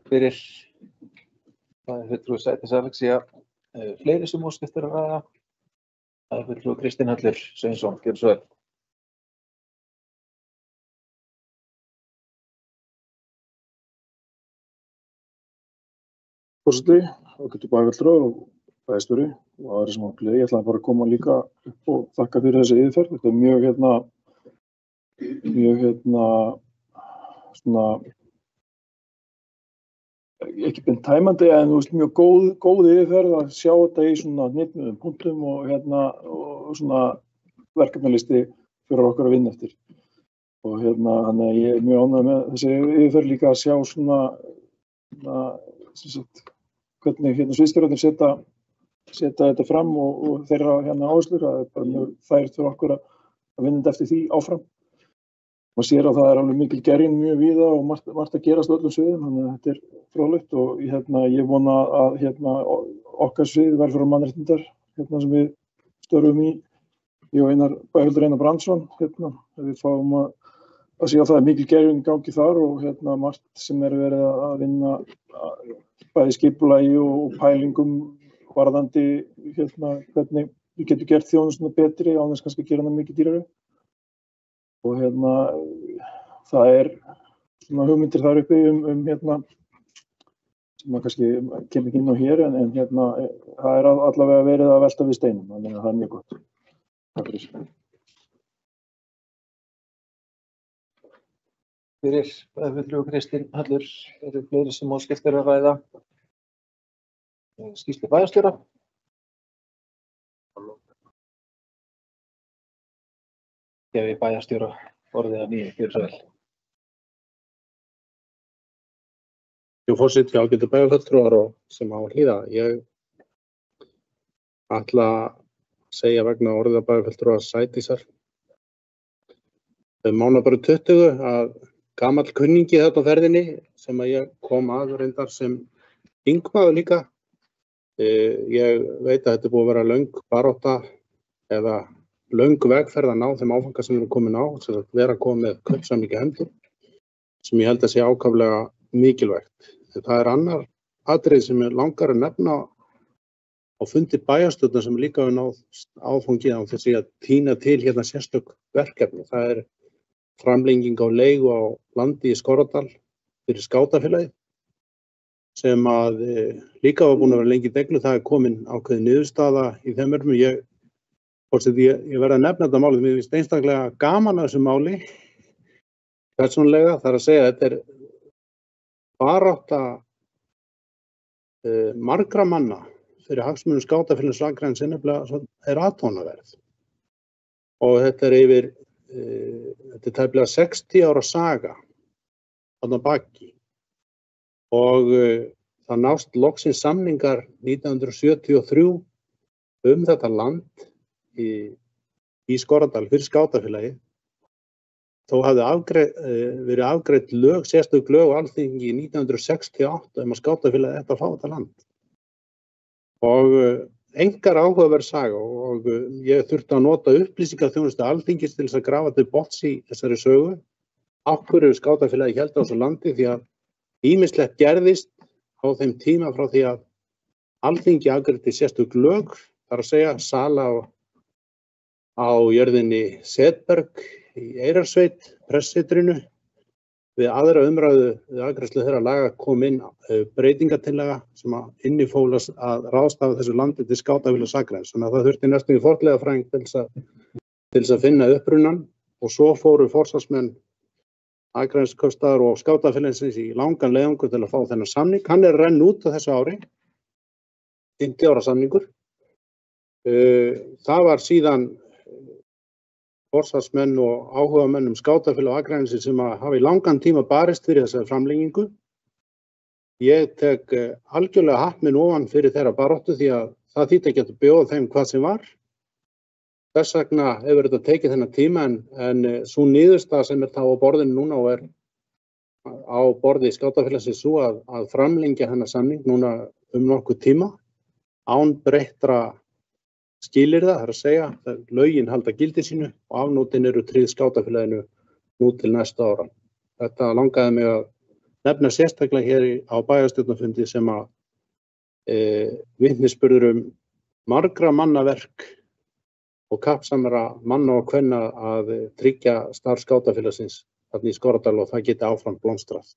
Fyrir fulltrúi Sædís Alexía, fleiri sem óska eftir að ræða. Fulltrúi Kristinn Hallur Sveinsson, gjörðu svo vel. Forseti, ágætu bæjarfulltrúar og bæjarstjóri og aðri sem ákveði. Ég ætlaði bara að koma líka upp og þakka fyrir þessi yfirferð. Þetta er mjög svona ekki beint tæmandi en mjög góð yfirferð að sjá þetta í svona hnitmiðum punktum og svona verkefnalisti fyrir okkur að vinna eftir. Og þannig að ég er mjög ánægður með þessi yfirferð líka að sjá svona hvernig sviðsstjórarnir setja þetta fram og þeirra áherslur. Það er bara mjög þægilegt fyrir okkur að vinna þetta eftir því áfram. Maður sér að það er alveg mikil gerjun mjög víða og margt að gerast öllum sviðum, þannig að þetta er fróðlegt og ég vona að okkar svið verði fyrir mannréttindar sem við störfum í. Ég og Bæjarhildur Einar Brandsson, við fáum að sjá að það er mikil gerjun í gangi þar og margt sem er verið að vinna bæði skipulagi og pælingum varðandi hvernig við getum gert þjónustuna betri án þess kannski að gera hana mikið dýrari. Og það er svona hugmyndir þar uppi sem maður kannski kemur ekki inn á hér en það er allavega verið að velta við steinum, þannig að það er mjög gott. Takk fyrir. Fyrir Bæjarfulltrúi Kristín Hallur, eru fleiri sem óska eftir að ræða skýrslu bæjarstjóra. Gefi bæjarstjóra orðið að nýju, gjörðu svo vel. Jú, forseti, ágætu bæjarfulltrúar og sem á að hlýða. Ég ætla að segja vegna orðið að bæjarfulltrúar Sædísar mánaðar 20 að gamall kunningi þarna á ferðinni sem að ég kom að reyndar sem þingmaður líka. Ég veit að þetta er búið að vera löng barátta eða löng vegferð að ná þeim áfanga sem við erum komin á, sem að vera komið með kaupsamninga hendur, sem ég held að sé ákaflega mikilvægt. En það er annar atriði sem ég langar að nefna á fundi bæjarstjórnar sem líka við náð áfangið á þessi að tína til sérstök verkefni. Það er framlenging á leigu á landi í Skorradal fyrir skátafélagið sem að líka var búin að vera lengi í deglu. Það er komin ákveðin niðurstaða í þeim verðum. Ég verð að nefna þetta málið, mér finnst einstaklega gaman að þessu máli persónulega, það er að segja að þetta er barátta margra manna fyrir hagsmunum skátafélags Akraness er aðtónaverð og þetta er þetta er tæplega 60 ára saga þarna baki og það nást loksins samningar 1973 þetta land í Skorradal fyrir skátafélagið. Þó hafði verið afgreidd lög, sérstök lög á Alþingi 1968 að skátafélagið ætti að fá þetta land. Og engar áhugaverð saga og ég þurfti að nota upplýsingaþjónustu Alþingis til þess að grafa til botns í þessari sögu. Af hverju skátafélagið héldi á þessu landi því að ýmislegt gerðist á þeim tíma frá því að Alþingi afgreiddi sérstök lög, þar að segja sala á jörðinni Setberg í Eyrarsveit, pressetrinu. Við aðra umræðu við afgreiðslu þeirra laga kom inn breytingatillaga sem að innifóla að ráðstafa þessu landi til skátafélags Akraness. Þannig að það þurfti næstum í fornleifafræðing til þess að finna upprunann og svo fóru forsvarsmenn Akrannesskaupstaðar og skátafélagsins í langan leiðangur til að fá þennan samning. Hann er renn út á þessu ári, 50 ára samningur. Það var síðan forsvarsmenn og áhugamenn skátafélag Akraness sem að hafa í langan tíma barist fyrir þessari framlengingu. Ég tek algjörlega hatt minn ofan fyrir þeirra baráttu því að það þýddi ekki að bjóða þeim hvað sem var. Þess vegna hefur þetta tekið þennan tíma en sú niðurstaða sem er þá á borðinu núna og er á borði skátafélagsins sú að framlengja þennan samning núna nokkuð tíma án breyttra skilyrða, það er að segja að lögin halda gildi sínu og afnótin eru tryggð skátafélaginu nú til næsta ára. Þetta langaði mig að nefna sérstaklega hér á bæjarstjórnarfundi sem að vitnisburður margra manna verk og kappsamra manna og kvenna að tryggja starf skátafélagsins þarna í Skorradal og það geti áfram blómstrað.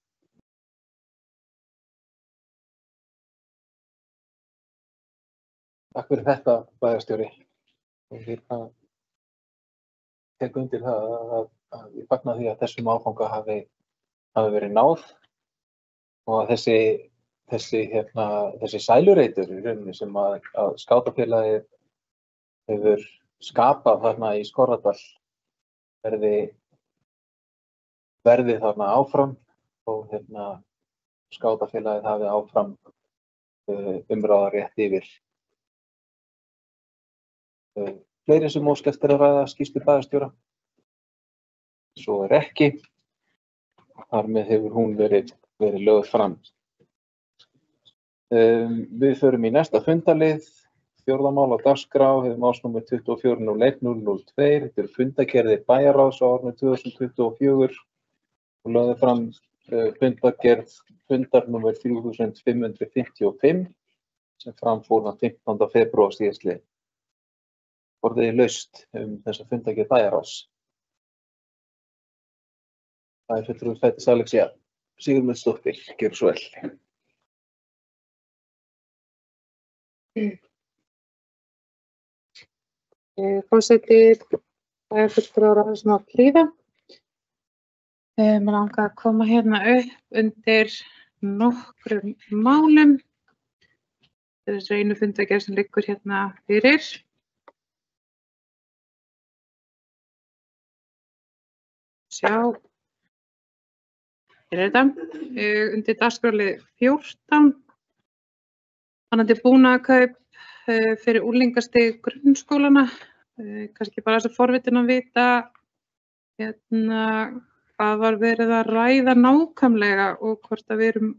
Takk fyrir þetta, bæjarstjóri. Og ég tek undir það að ég fagna því að þessum áfanga hafi verið náð og að þessi sælureitur í rauninni sem að skátafélagið hefur skapað þarna í Skorradal verði þarna áfram og skátafélagið hafi áfram umráðarétt yfir. Fleiri sem óska eftir að ræða skýrslu bæjarstjóra. Svo ekki. Þar með hefur hún verið lögð fram. Við förum í næsta fundarlið. 4. mál á dagskrá, hefur málsnúmer 24.01.002. Þetta fundagerðir bæjarráðs á árinu 2024 og lögðu fram fundagerð fundarnúmer 3555 sem framfór 15. febrúar síðastliðinn. Orðið laust þessa fundagerð bæjarráðs. Það fulltrúi Sædís Alexía Sigurmundsdóttir, gjörðu svo vel. Forseti bæjarfulltrúar sem á Hlíða. Mér langar að koma hérna upp undir nokkrum málum. Þessi einu fundagerð sem liggur hérna fyrir. Sjá. Hér þetta. Undir dagskrárlið 14. Varðandi búnaðarkaup fyrir unglingastig grunnskólana. Kannski bara þess að forvitin að vita hvað var verið að ræða nákvæmlega og hvort að við erum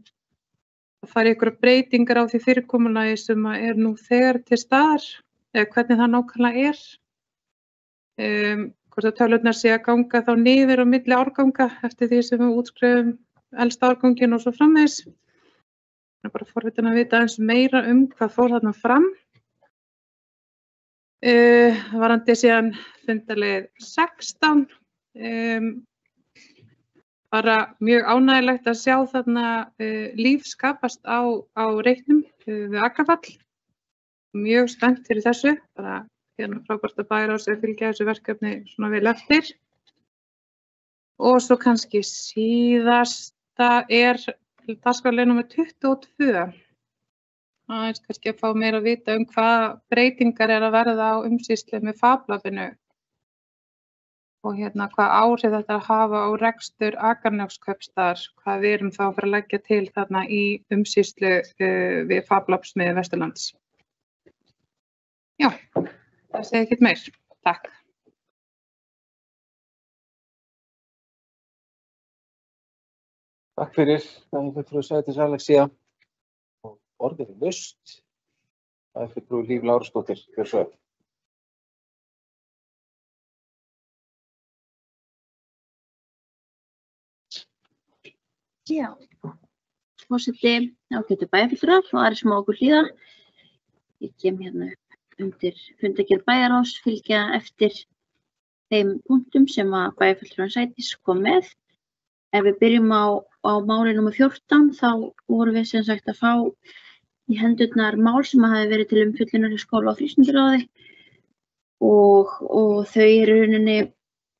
að fara í einhverjar breytingar á því fyrirkomulagi sem er nú þegar til staðar, eða hvernig það nákvæmlega er. Hvort að tölurnar sé að ganga þá niður á milli árganga eftir því sem við útskrifum elsta árganginn og svo framvegis. Það er bara forvitin að vita eins meira hvað fór þarna fram. Varðandi síðan fundarlið 16. Bara mjög ánægjulegt að sjá þarna líf skapast á reitnum við Akafall. Mjög spennt fyrir þessu. Bara frábært að bæjarráðs að fylgja þessu verkefni svona vel eftir. Og svo kannski síðasta er dagskrárlið númer 22. Það er kannski að fá meira að vita hvað breytingar er að verða á umsýslu með FAB-labinu og hvað áhrif þetta hafa á rekstur Akraneskaupstaðar, hvað við erum þá að fara að leggja til þarna í umsýslu við FAB-labsmiðju Vesturlands. Já, það segi ekkert meir. Takk. Takk fyrir. Það er fulltrúi Sædís Alexía. Orðið laust. Það er fulltrúi Líf Lárusdóttir, gjörðu svo vel. Já, forseti, ágætu bæjarfulltrúar og aðrir sem á okkur hlýða. Ég kem hérna upp undir fundagerð bæjarráðs, fylgja eftir þeim punktum sem að bæjarfulltrúar Sædís kom með. Ef við byrjum á máli númer 14, þá vorum við sem sagt að fá í hendurnar mál sem hafi verið til umfjöllunar í skóla- og frístundaráði og þau eru í rauninni,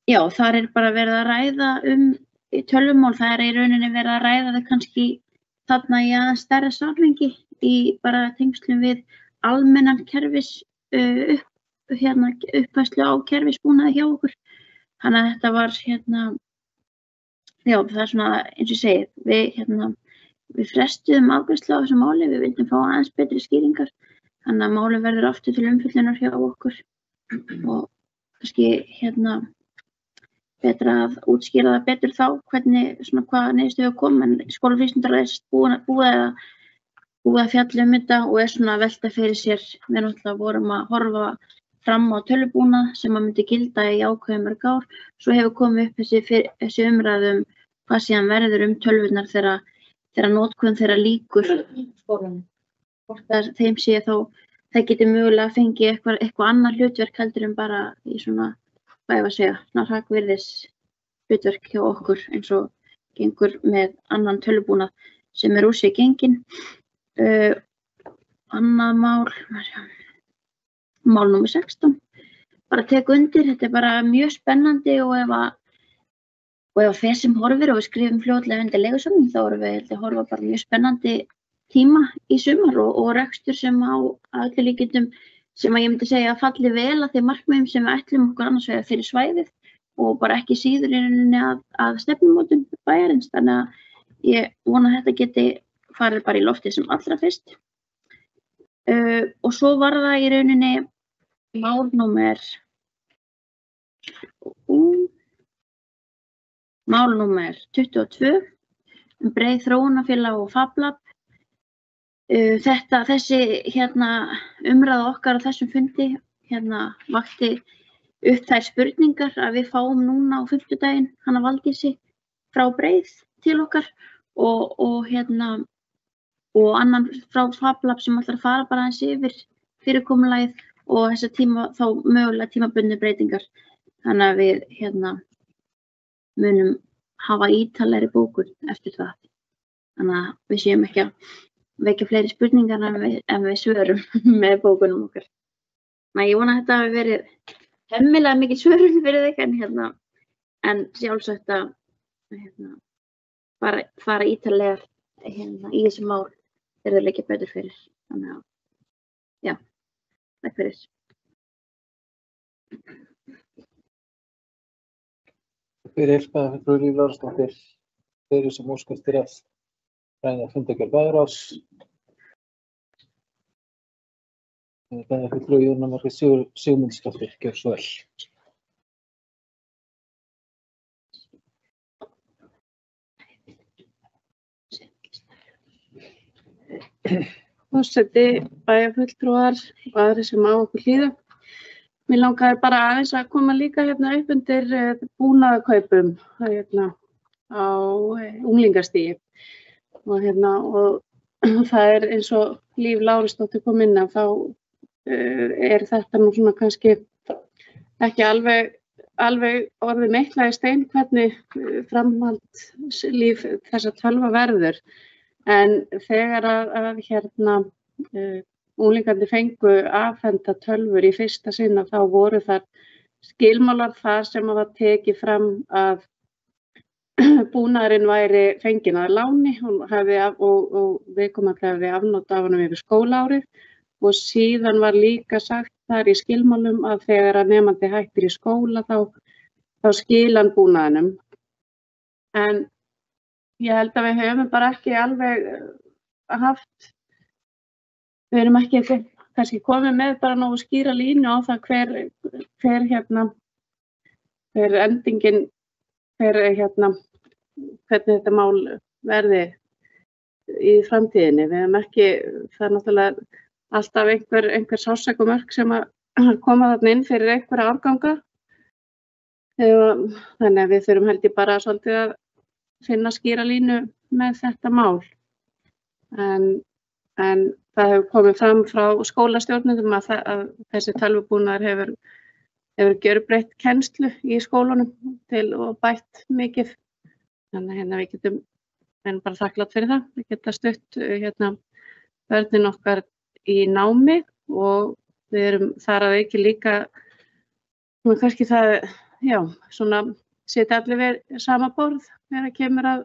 já, þar er bara verið að ræða tölvumál, það er í rauninni verið að ræða þau kannski þarna í aðeins stærra samhengi í bara tengslum við almennan uppfærslu á kerfisbúnaði hjá okkur. Þannig að þetta var já, það er svona eins og ég segi, við frestuðum afgreiðslu á þessu máli, við vildum fá aðeins betri skýringar, þannig að máli verður aftur til umfjöllunar hjá okkur og kannski betra að útskýra það betur þá hvernig, hvað niðurstöðu kom, en skóla- og frístundaráð búið að fjalla þetta og er svona að velta fyrir sér. Við náttúrulega vorum að horfa fram á tölvubúnað sem að myndi gilda í ákveðin mörg ár, svo hefur komið upp þessi umræðum hvað síðan verður tölvurnar þegar notkun þeirra lýkur skólanum. Hvort að þeim sé þá, það getur mögulega að fengi eitthvað annað hlutverk heldur en bara í svona, hvað ég var að segja, svona hrakvirðis hlutverk hjá okkur eins og gengur með annan tölvubúnað sem úr sig genginn. Annað mál, mál númer 16. Bara tek undir, þetta bara mjög spennandi og ef þeir sem horfir og við skrifum fljótlega undir leigusamning þá erum við að horfa bara mjög spennandi tíma í sumar og rekstur sem á öllu líkindum sem að ég myndi segja að falli vel að þeim markmiðum sem við ætlum okkur annars vegar fyrir svæðið og bara ekki síður í rauninni að stefnumótun bæjarins. Þannig að ég vona að þetta geti farið bara í loftið sem allra fyrst. Og svo var það í rauninni mál númer 22 breið þróunarfélag og FabLab. Þessi umræða okkar á þessum fundi vakti upp þær spurningar að við fáum núna á 50-daginn hana Valdísi frá breið til okkar og annan frá FabLab sem ætlar að fara bara aðeins yfir fyrirkomulagið og þá mögulega tímabundnu breytingar. Þannig að við munum hafa ítarlegri bókun eftir það. Þannig að við séum ekki að vekja fleiri spurningar en við svörum með bókunum okkar. Þannig að ég vona að þetta hafi verið hemmilega mikil svörun fyrir þig en sjálfsagt að fara ítarlegar í þessu mál þegar þau liggja betur fyrir. Þannig að, já, takk fyrir. Fyrir bæjarfulltrúi Líf Lárusdóttir, þeir sem óska eftir að ræða fundargerð bæjarráðs. Bæjarfulltrúi Jóna Margrét Sigmundsdóttir, gjörðu svo vel. Forseti, bæjarfulltrúar og aðrir sem á okkur hlýða. Mér langaði bara aðeins að koma líka upp undir búnaðarkaupum á unglingastígi og það eins og Líf Lárusdóttir kom inn á þá þetta nú svona kannski ekki alveg orðið meiklaði stein hvernig framhaldslíf þessa tölva verður en þegar að unglingandi fengu afhenta tölvur í fyrsta sinn þá voru þar skilmálar þar sem var tekið fram að búnaðurinn væri fenginn að láni og viðkomandi hefði afnot af honum yfir skólaárið og síðan var líka sagt þar í skilmálum að þegar að nemandi hættir í skóla þá skilan búnaðinum. En ég held að við höfum bara ekki alveg haft við erum ekki kannski komið með bara nógu skýra línu á það hver endingin, hvernig þetta mál verði í framtíðinni. Við hefum ekki, það náttúrulega alltaf einhver sársaukamörk sem að koma þarna inn fyrir einhverja árganga. Þannig að við þurfum held ég bara svolítið að finna skýra línu með þetta mál. En það hefur komið fram frá skólastjórnendum að þessi tölvubúnaður hefur gjörbreytt kennslu í skólunum og bætt mikið. Þannig að við getum bara þakklátt fyrir það. Við getum stutt börnin okkar í námi og við erum þar að auki líka kannski það, já, svona sitja allir við sama borð þegar það kemur að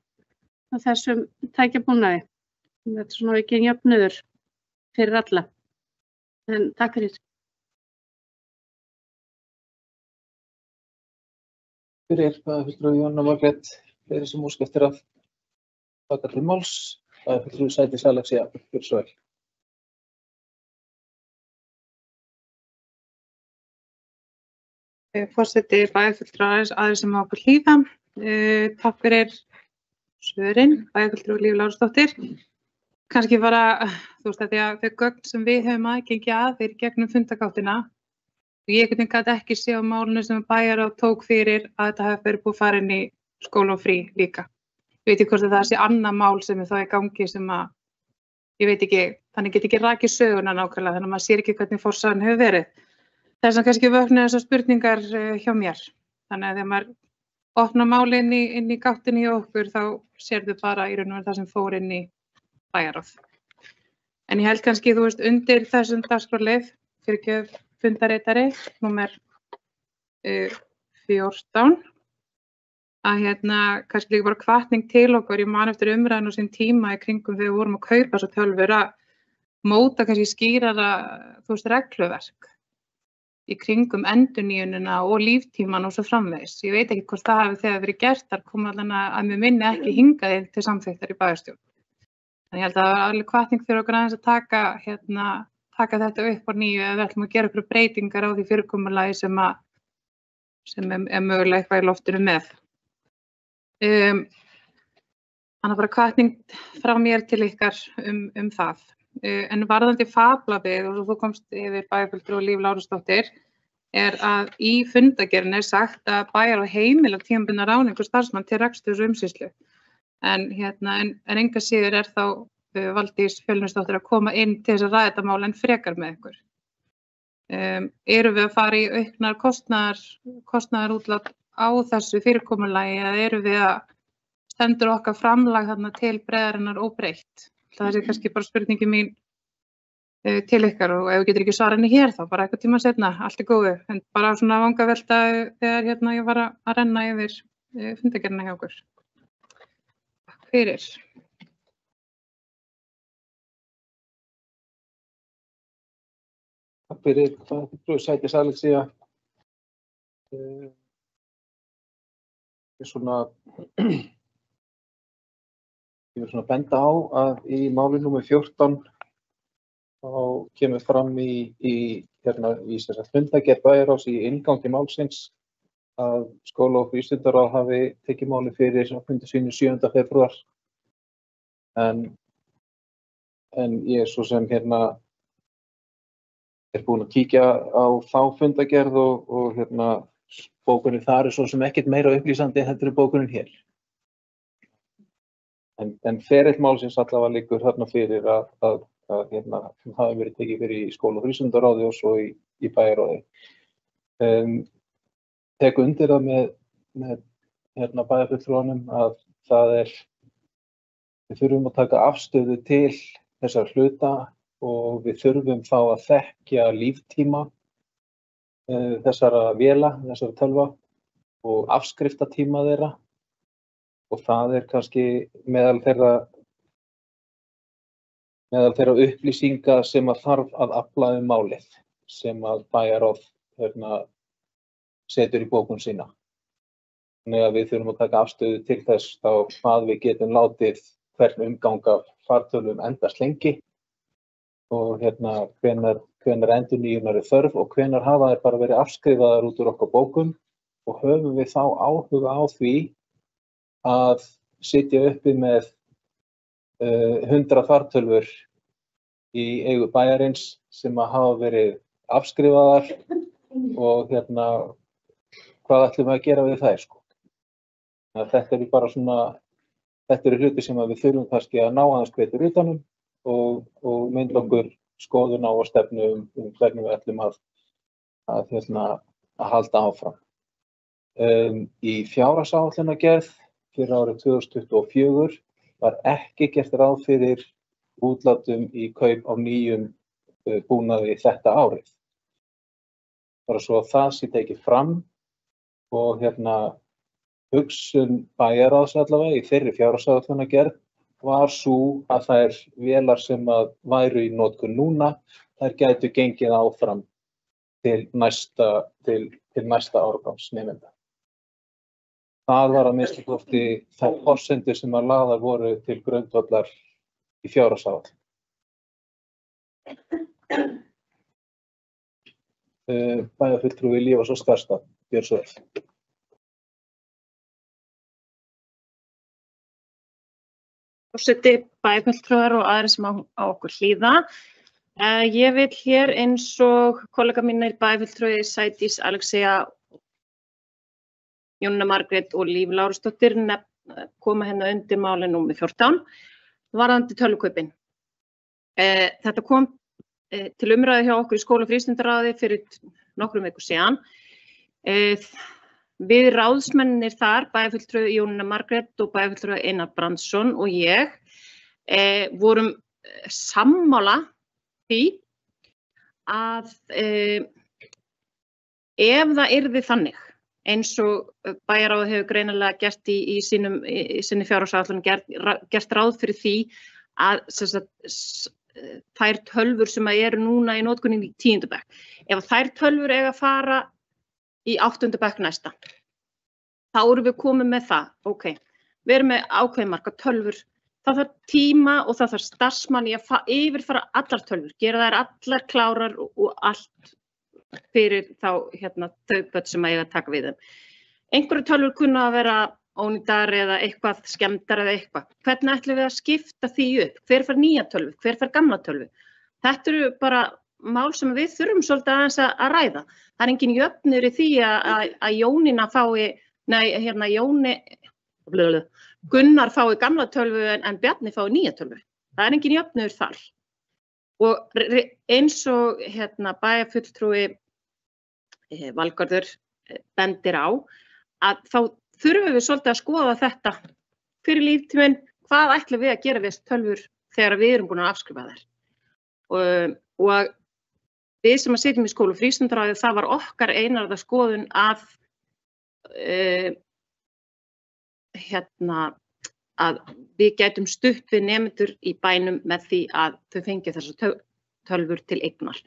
þessum tækjabúnaði. Þetta svona aukin jöfnuður fyrir alla. En takk fyrir. Fyrir bæjarfulltrúi Jóna Margrét, fleiri sem óska eftir að taka til máls. Bæjarfulltrúi Sædís Alexía, gjörðu svo vel. Forseti, bæjarfulltrúar aðrir sem á okkur hlýða. Takk fyrir svörin, bæjarfulltrúi Líf Lárusdóttir. Kannski bara, því að þau gögn sem við höfum aðgengi að þeir gegnum fundagáttina og ég gat ekki sé á málinu sem bæjarráð tók fyrir að þetta hafi verið búið að fara inn í skóla og frí líka. Ég veit ekki hvort það sé annað mál sem þá í gangi sem að, ég veit ekki, þannig get ekki rakið söguna nákvæmlega þannig að maður sér ekki hvernig forsagan hefur verið. Þess vegna kannski vöknuðu þessar spurningar hjá mér. Þannig að þegar maður opnar máli inn í gáttinni hjá okkur þá sérðu bara í raun og veru það sem fór inn í bæjarráð. En ég held kannski, undir þessum dagskrárlið, fyrirgjöf fundaritari, númer 14, að kannski líka bara hvatning til okkur, ég man eftir umræðinu á sín tíma í kringum þegar við vorum að kaupa þessar tölvur að móta kannski skýrara, regluverk í kringum endurnýjunina og líftíman og svo framvegis. Ég veit ekki hvort það hafi þegar verið gert, þar kom allavega að mér minni ekki hingað inn til samþykktar í bæjarstjórn. En ég held að það var alveg hvatning fyrir okkur aðeins að taka þetta upp á nýju eða við ætlum að gera einhverjar breytingar á því fyrirkomulagi sem er mögulega eitthvað í loftinu með. Þannig bara hvatning frá mér til ykkar um það. En varðandi FAB-labið, og þú komst yfir bæjarfulltrúi Líf Lárusdóttir, að í fundargerðinni sagt að bæjarráð heimila tímabundna ráðningu starfsmann til reksturs og umsýslu. En enga síður þá Valdís Fjölnisdóttir að koma inn til þess að ræða þetta mál en frekar með ykkur. Erum við að fara í auknar kostnaðarútlát á þessu fyrirkomulagi eða erum við að stendur okkar framlag þarna til breiðarinnar óbreytt? Það er kannski bara spurningi mín til ykkar og ef við getur ekki svarað henni hér þá bara eitthvað tíma seinna, allt góðu. En bara svona vangavelta þegar ég var að renna yfir fundargerðina hjá okkur. Takk fyrir. Takk fyrir, frú Sædís Alexía. Ég vil svona benda á að í máli númer 14 þá kemur fram í fundargerð bæjarráðs í inngangi málsins að skóla- og frístundaráð hafi tekið máli fyrir á fundi sínu 7. febrúar. En ég svo sem er búinn að kíkja á þá fundargerð og bókunin þar svo sem ekkert meira upplýsandi heldur en bókunin hér. En ferill málsins allavega liggur þarna fyrir að hafi verið tekið fyrir í skóla- og frístundaráði og svo í bæjarráði. Tek undir það með bæjarfulltrúanum að við þurfum að taka afstöðu til þessar hluta og við þurfum þá að þekkja líftíma þessara véla, þessara tölva og afskriftatíma þeirra. Og það kannski meðal þeirra upplýsinga sem að þarf að afla málið sem að bæjarráð setur í bókun sína. Þannig að við þurfum að taka afstöðu til þess þá hvað við getum látið hvern umgang af fartölvum endast lengi og hvenær endurnýjunar þörf og hvenær hafa þeir bara verið afskrifaðar út úr okkar bókum og höfum við þá áhuga á því að sitja uppi með 100 fartölvur í eigu bæjarins sem að hafa verið afskrifaðar og hvað ætlum við að gera við þær Þetta bara þetta hluti sem við þurfum kannski að ná aðeins betur utanum og mynda okkur skoðun á og stefnu hvernig við ætlum að halda áfram. Í fjárhagsáætlunargerð fyrir árið 2024 var ekki gert ráð fyrir útlátum í kaup á nýjum búnaði þetta árið. Bara svo að það sé tekið fram og hugsun bæjarráðs allavega í þeirri fjárhagsáætlunargerð var sú að þær vélar sem að væru í notkun núna, þær gætu gengið áfram til næsta árgangs nemenda. Það var að minnsta kosti þær forsendur sem að lagðar voru til grundvallar í fjárhagsáætlun. Bæjarfulltrúi Líf og Skarðstad, gjörðu svo vel. Forseti, bæjarfulltrúar og aðrir sem á okkur hlýða. Ég vil hér eins og kollega mínir bæjarfulltrúi Sædís Alexía, Jónína Margrét og Líf Lárusdóttir koma undir máli númer 14 varðandi tölvukaupin. Þetta kom til umræðu hjá okkur í skóla- og frístundaráði fyrir nokkrum vikum síðan. Við ráðsmennirnir þar, bæjarfulltrúi Jónína Margrét og bæjarfulltrúi Einar Brandsson og ég vorum sammála því að ef það yrði þannig, eins og bæjarráð hefur greinilega gert í sinni fjárhagsáætlun gert ráð fyrir því að þær tölvur sem eru núna í notkun í 10. bekk, ef þær tölvur eiga að fara í 8. bekk næsta, þá erum við komið með það, ok, við erum með ákveðin marga tölvur, það þarf tíma og það þarf starfsmann í að yfirfara allar tölvur, gera þær allar klárar og allt fyrir þá þau börn sem eiga að taka við þeim. Einhverju tölvur kunna að vera ónýtar eða eitthvað skemmdar eða eitthvað. Hvernig ætlum við að skipta því upp? Hver fær nýja tölvu? Hver fær gamla tölvu? Þetta eru bara mál sem við þurfum svolítið aðeins að ræða. Það er engin jöfnur í því að Jónína fái, Gunnar fái gamla tölvu en Bjarni fái nýja tölvu. Það er engin jöfnur þar. Og eins og bæjarfulltrúi Valgarður bendir á, að þá þurfum við svolítið að skoða þetta fyrir líftíminn, hvað ætlum við að gera við tölvur þegar við erum búin að afskrifa þær. Og við sem að sitjum í skóla og frístundaráði, það var okkar einarða skoðun að að við gætum stutt við nemendur í bænum með því að þau fengi þessar tölvur til eignar.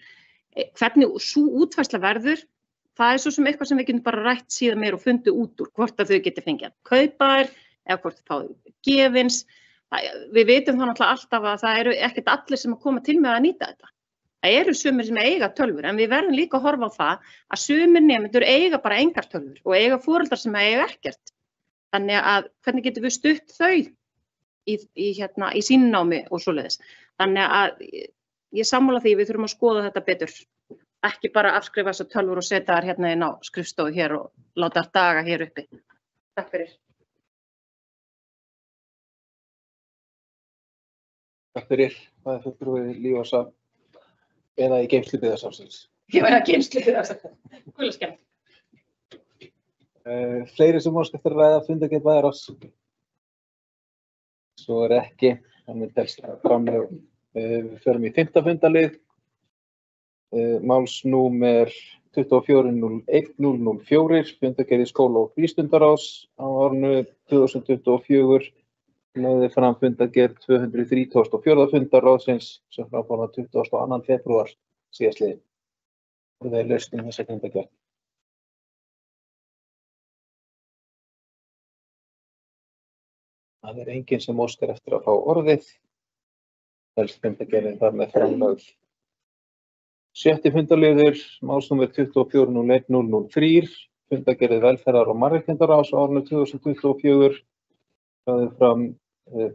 Hvernig sú útfærsla verður, það er svo sem eitthvað sem við getum bara rætt síðan meir og fundið út úr, hvort að þau geti fengið að kaupa þær eða hvort þau fáið gefins. Við vitum þá náttúrulega alltaf að það eru ekkert allir sem að koma til með að nýta þetta. Það eru sumir sem eiga tölvur, en við verðum líka að horfa á það að sumir nemendur eiga bara engar tölvur og eiga foreldrar sem eiga ekkert. Þannig að hvernig getum við stutt þau í sínu námi og svoleiðis. Þannig að ég sammála því við þurfum að skoða þetta betur. Ekki bara afskrifa þessar tölvur og setja þær inn á skrifstofu hér og láta þær daga hér uppi. Takk fyrir. Takk fyrir. Það er fulltrúi Lífása eða í geymslu byggðasafnsins. Ég var að geymslu byggðasafnsins. Guðlega skemmt. Fleiri sem óska eftir að ræða fundargerð bæjarráðs. Svo er ekki, þannig telst framlög. Við förum í 5. fundarlið. Málsnúmer 24.01.004, fundargerð í skóla og frístundaráðs á árinu 2024. Lögði fram fundargerð 234. fundarráðsins sem framfór 22. febrúar síðastliðinn. Og það er laust þessa fundargerð. Það er enginn sem óskar eftir að fá orðið. Helst fundargerðin þar með framlögð. 6. fundarliður, málsnúmer 24.01.003, fundargerð velferðar- og mannréttindaráðs á árinu 2024. Lögði fram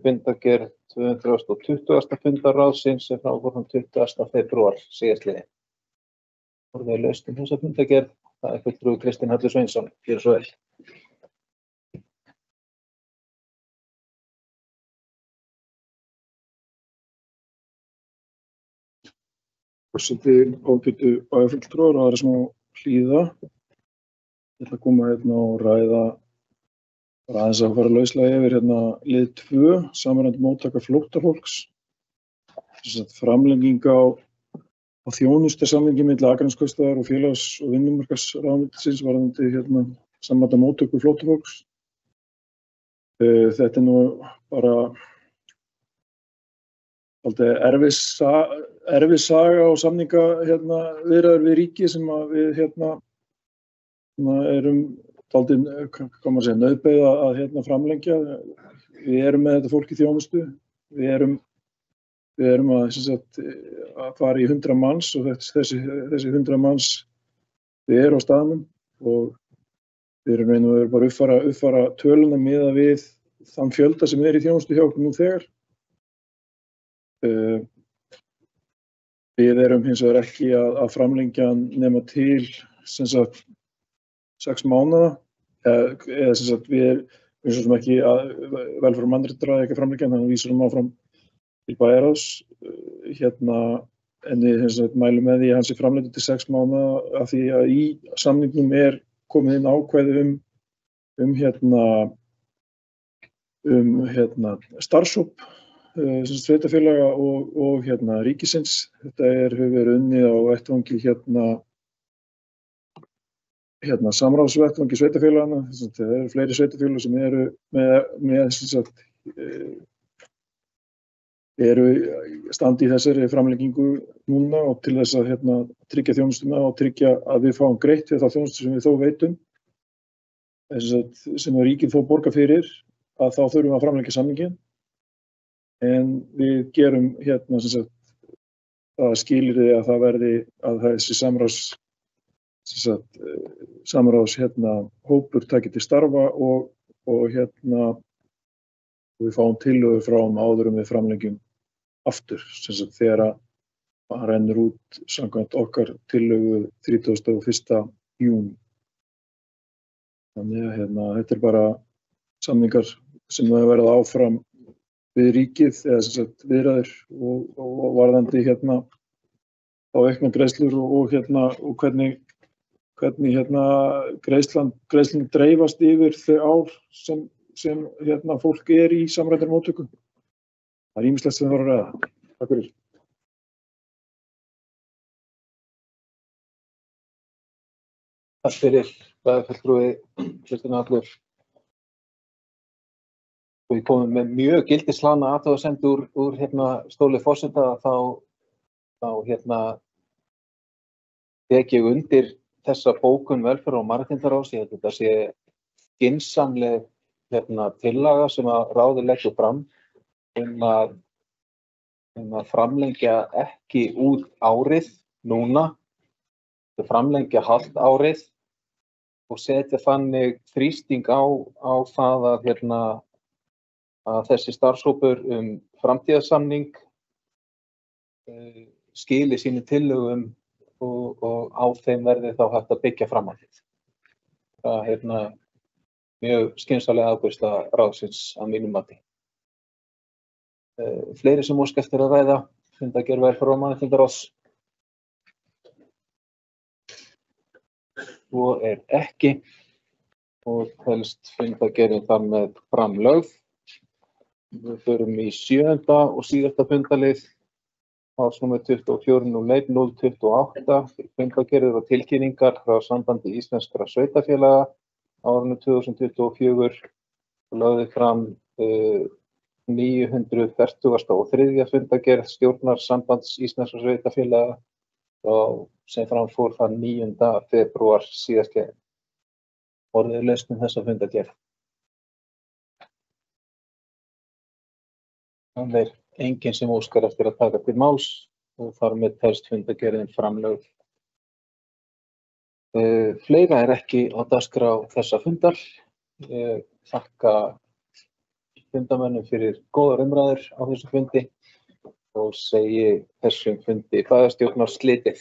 fundargerð 220. fundarráðsins sem framfór 20. febrúar síðastliðinn. Orðið er laust þessa fundargerð. Það er fulltrúi Kristinn Höllu Sveinsson. Gjörðu svo vel. Forseti ágætu bæjarfulltrúar og aðra sem á hlýða. Ég ætla að koma og ræða bara aðeins að fara lauslega yfir lið 2, samræmd móttaka flóttafólks. Framlenging á þjónustusamningi milli Akraneskaupstaðar og félags- og vinnumarkaðsráðuneytisins varðandi samræmda móttöku flóttafólks. Þetta er nú bara erfið saga og samninga viðræður við ríki sem að við erum dálítið, hvað maður segja, nauðbeygð að framlengja. Við erum með þetta fólk í þjónustu. Við erum að fara í 100 manns og þessi 100 manns við erum á staðnum og við erum bara að uppfara töluna miðað við þann fjölda sem er í þjónustu hjá okkur nú þegar. Við erum hins vegar ekki að framlengja nema til 6 mánaða eða við erum svo sem ekki að velferð- og mannréttindaráð ekki að framlengja, þannig að við vísum áfram til bæjarráðs en við mælum með því að hann sé framlengdur til 6 mánaða af því að í samningnum er komið inn ákvæði starfshóp sveitarfélaga og ríkisins. Þetta hefur verið unnið á vettvangi samráðsvettvangi sveitarfélagana. Það eru fleiri sveitarfélag sem eru standi í þessari framlengingu núna og til þess að tryggja þjónustuna og tryggja að við fáum greitt fyrir þá þjónustu sem við þó veitum, sem ríkið þó borga fyrir, að þá þurfum við að framlengja samninginn. En við gerum það skilyrði að það verði að þessi samráðs hópur taki til starfa og við fáum tillögur frá áður við framlengjum aftur, þegar að rennur út samkvæmt okkar tillögu 31. júní. Þannig að þetta bara samningar sem það verða áfram við ríkið, eða viðræður og varðandi á auknar greiðslur og hvernig greiðslun dreifast yfir þau ár sem fólk í samræmdri móttöku. Það ýmislegt sem við vorum að ræða. Takk fyrir. Takk fyrir, bæjarfulltrúi Kristinn Allur. Við komum með mjög gildishlaðna athugasemd úr stóli forseta, þá tek ég undir þessa bókun velferðar- og mannréttindaráðs. Ég held að þetta sé skynsamleg tillaga sem að ráðið leggur fram að framlengja ekki út árið núna, framlengja hálft árið og setja þannig þrýsting á það að þessi starfshópur framtíðarsamning skili sínu tillögum og á þeim verði þá hægt að byggja fram að því. Það mjög skynsamlega afgreiðsla ráðsins að mínu mati. Fleiri sem óska eftir að ræða fundargerð velferðar- og mannréttindaráðs? Svo ekki og telst fundargerðin þar með framlögð. Við förum í 7. og síðasta fundarlið, málsnúmer 24.01.028, fundargerðir og tilkynningar frá Sambandi íslenskra sveitarfélaga árinu 2024 og lögði fram 943. fundargerð stjórnar Sambands íslenskra sveitarfélaga sem framfór þann 9. febrúar síðastliðinn. Orðið laust þessa fundargerð. Það er enginn sem óskar eftir að taka til máls og þar með telst fundargerðin framlögð. Fleira ekki á dagskrá þessa fundar. Ég þakka fundamönnum fyrir góðar umræður á þessu fundi og segi þessum fundi bæjarstjórnar slitið.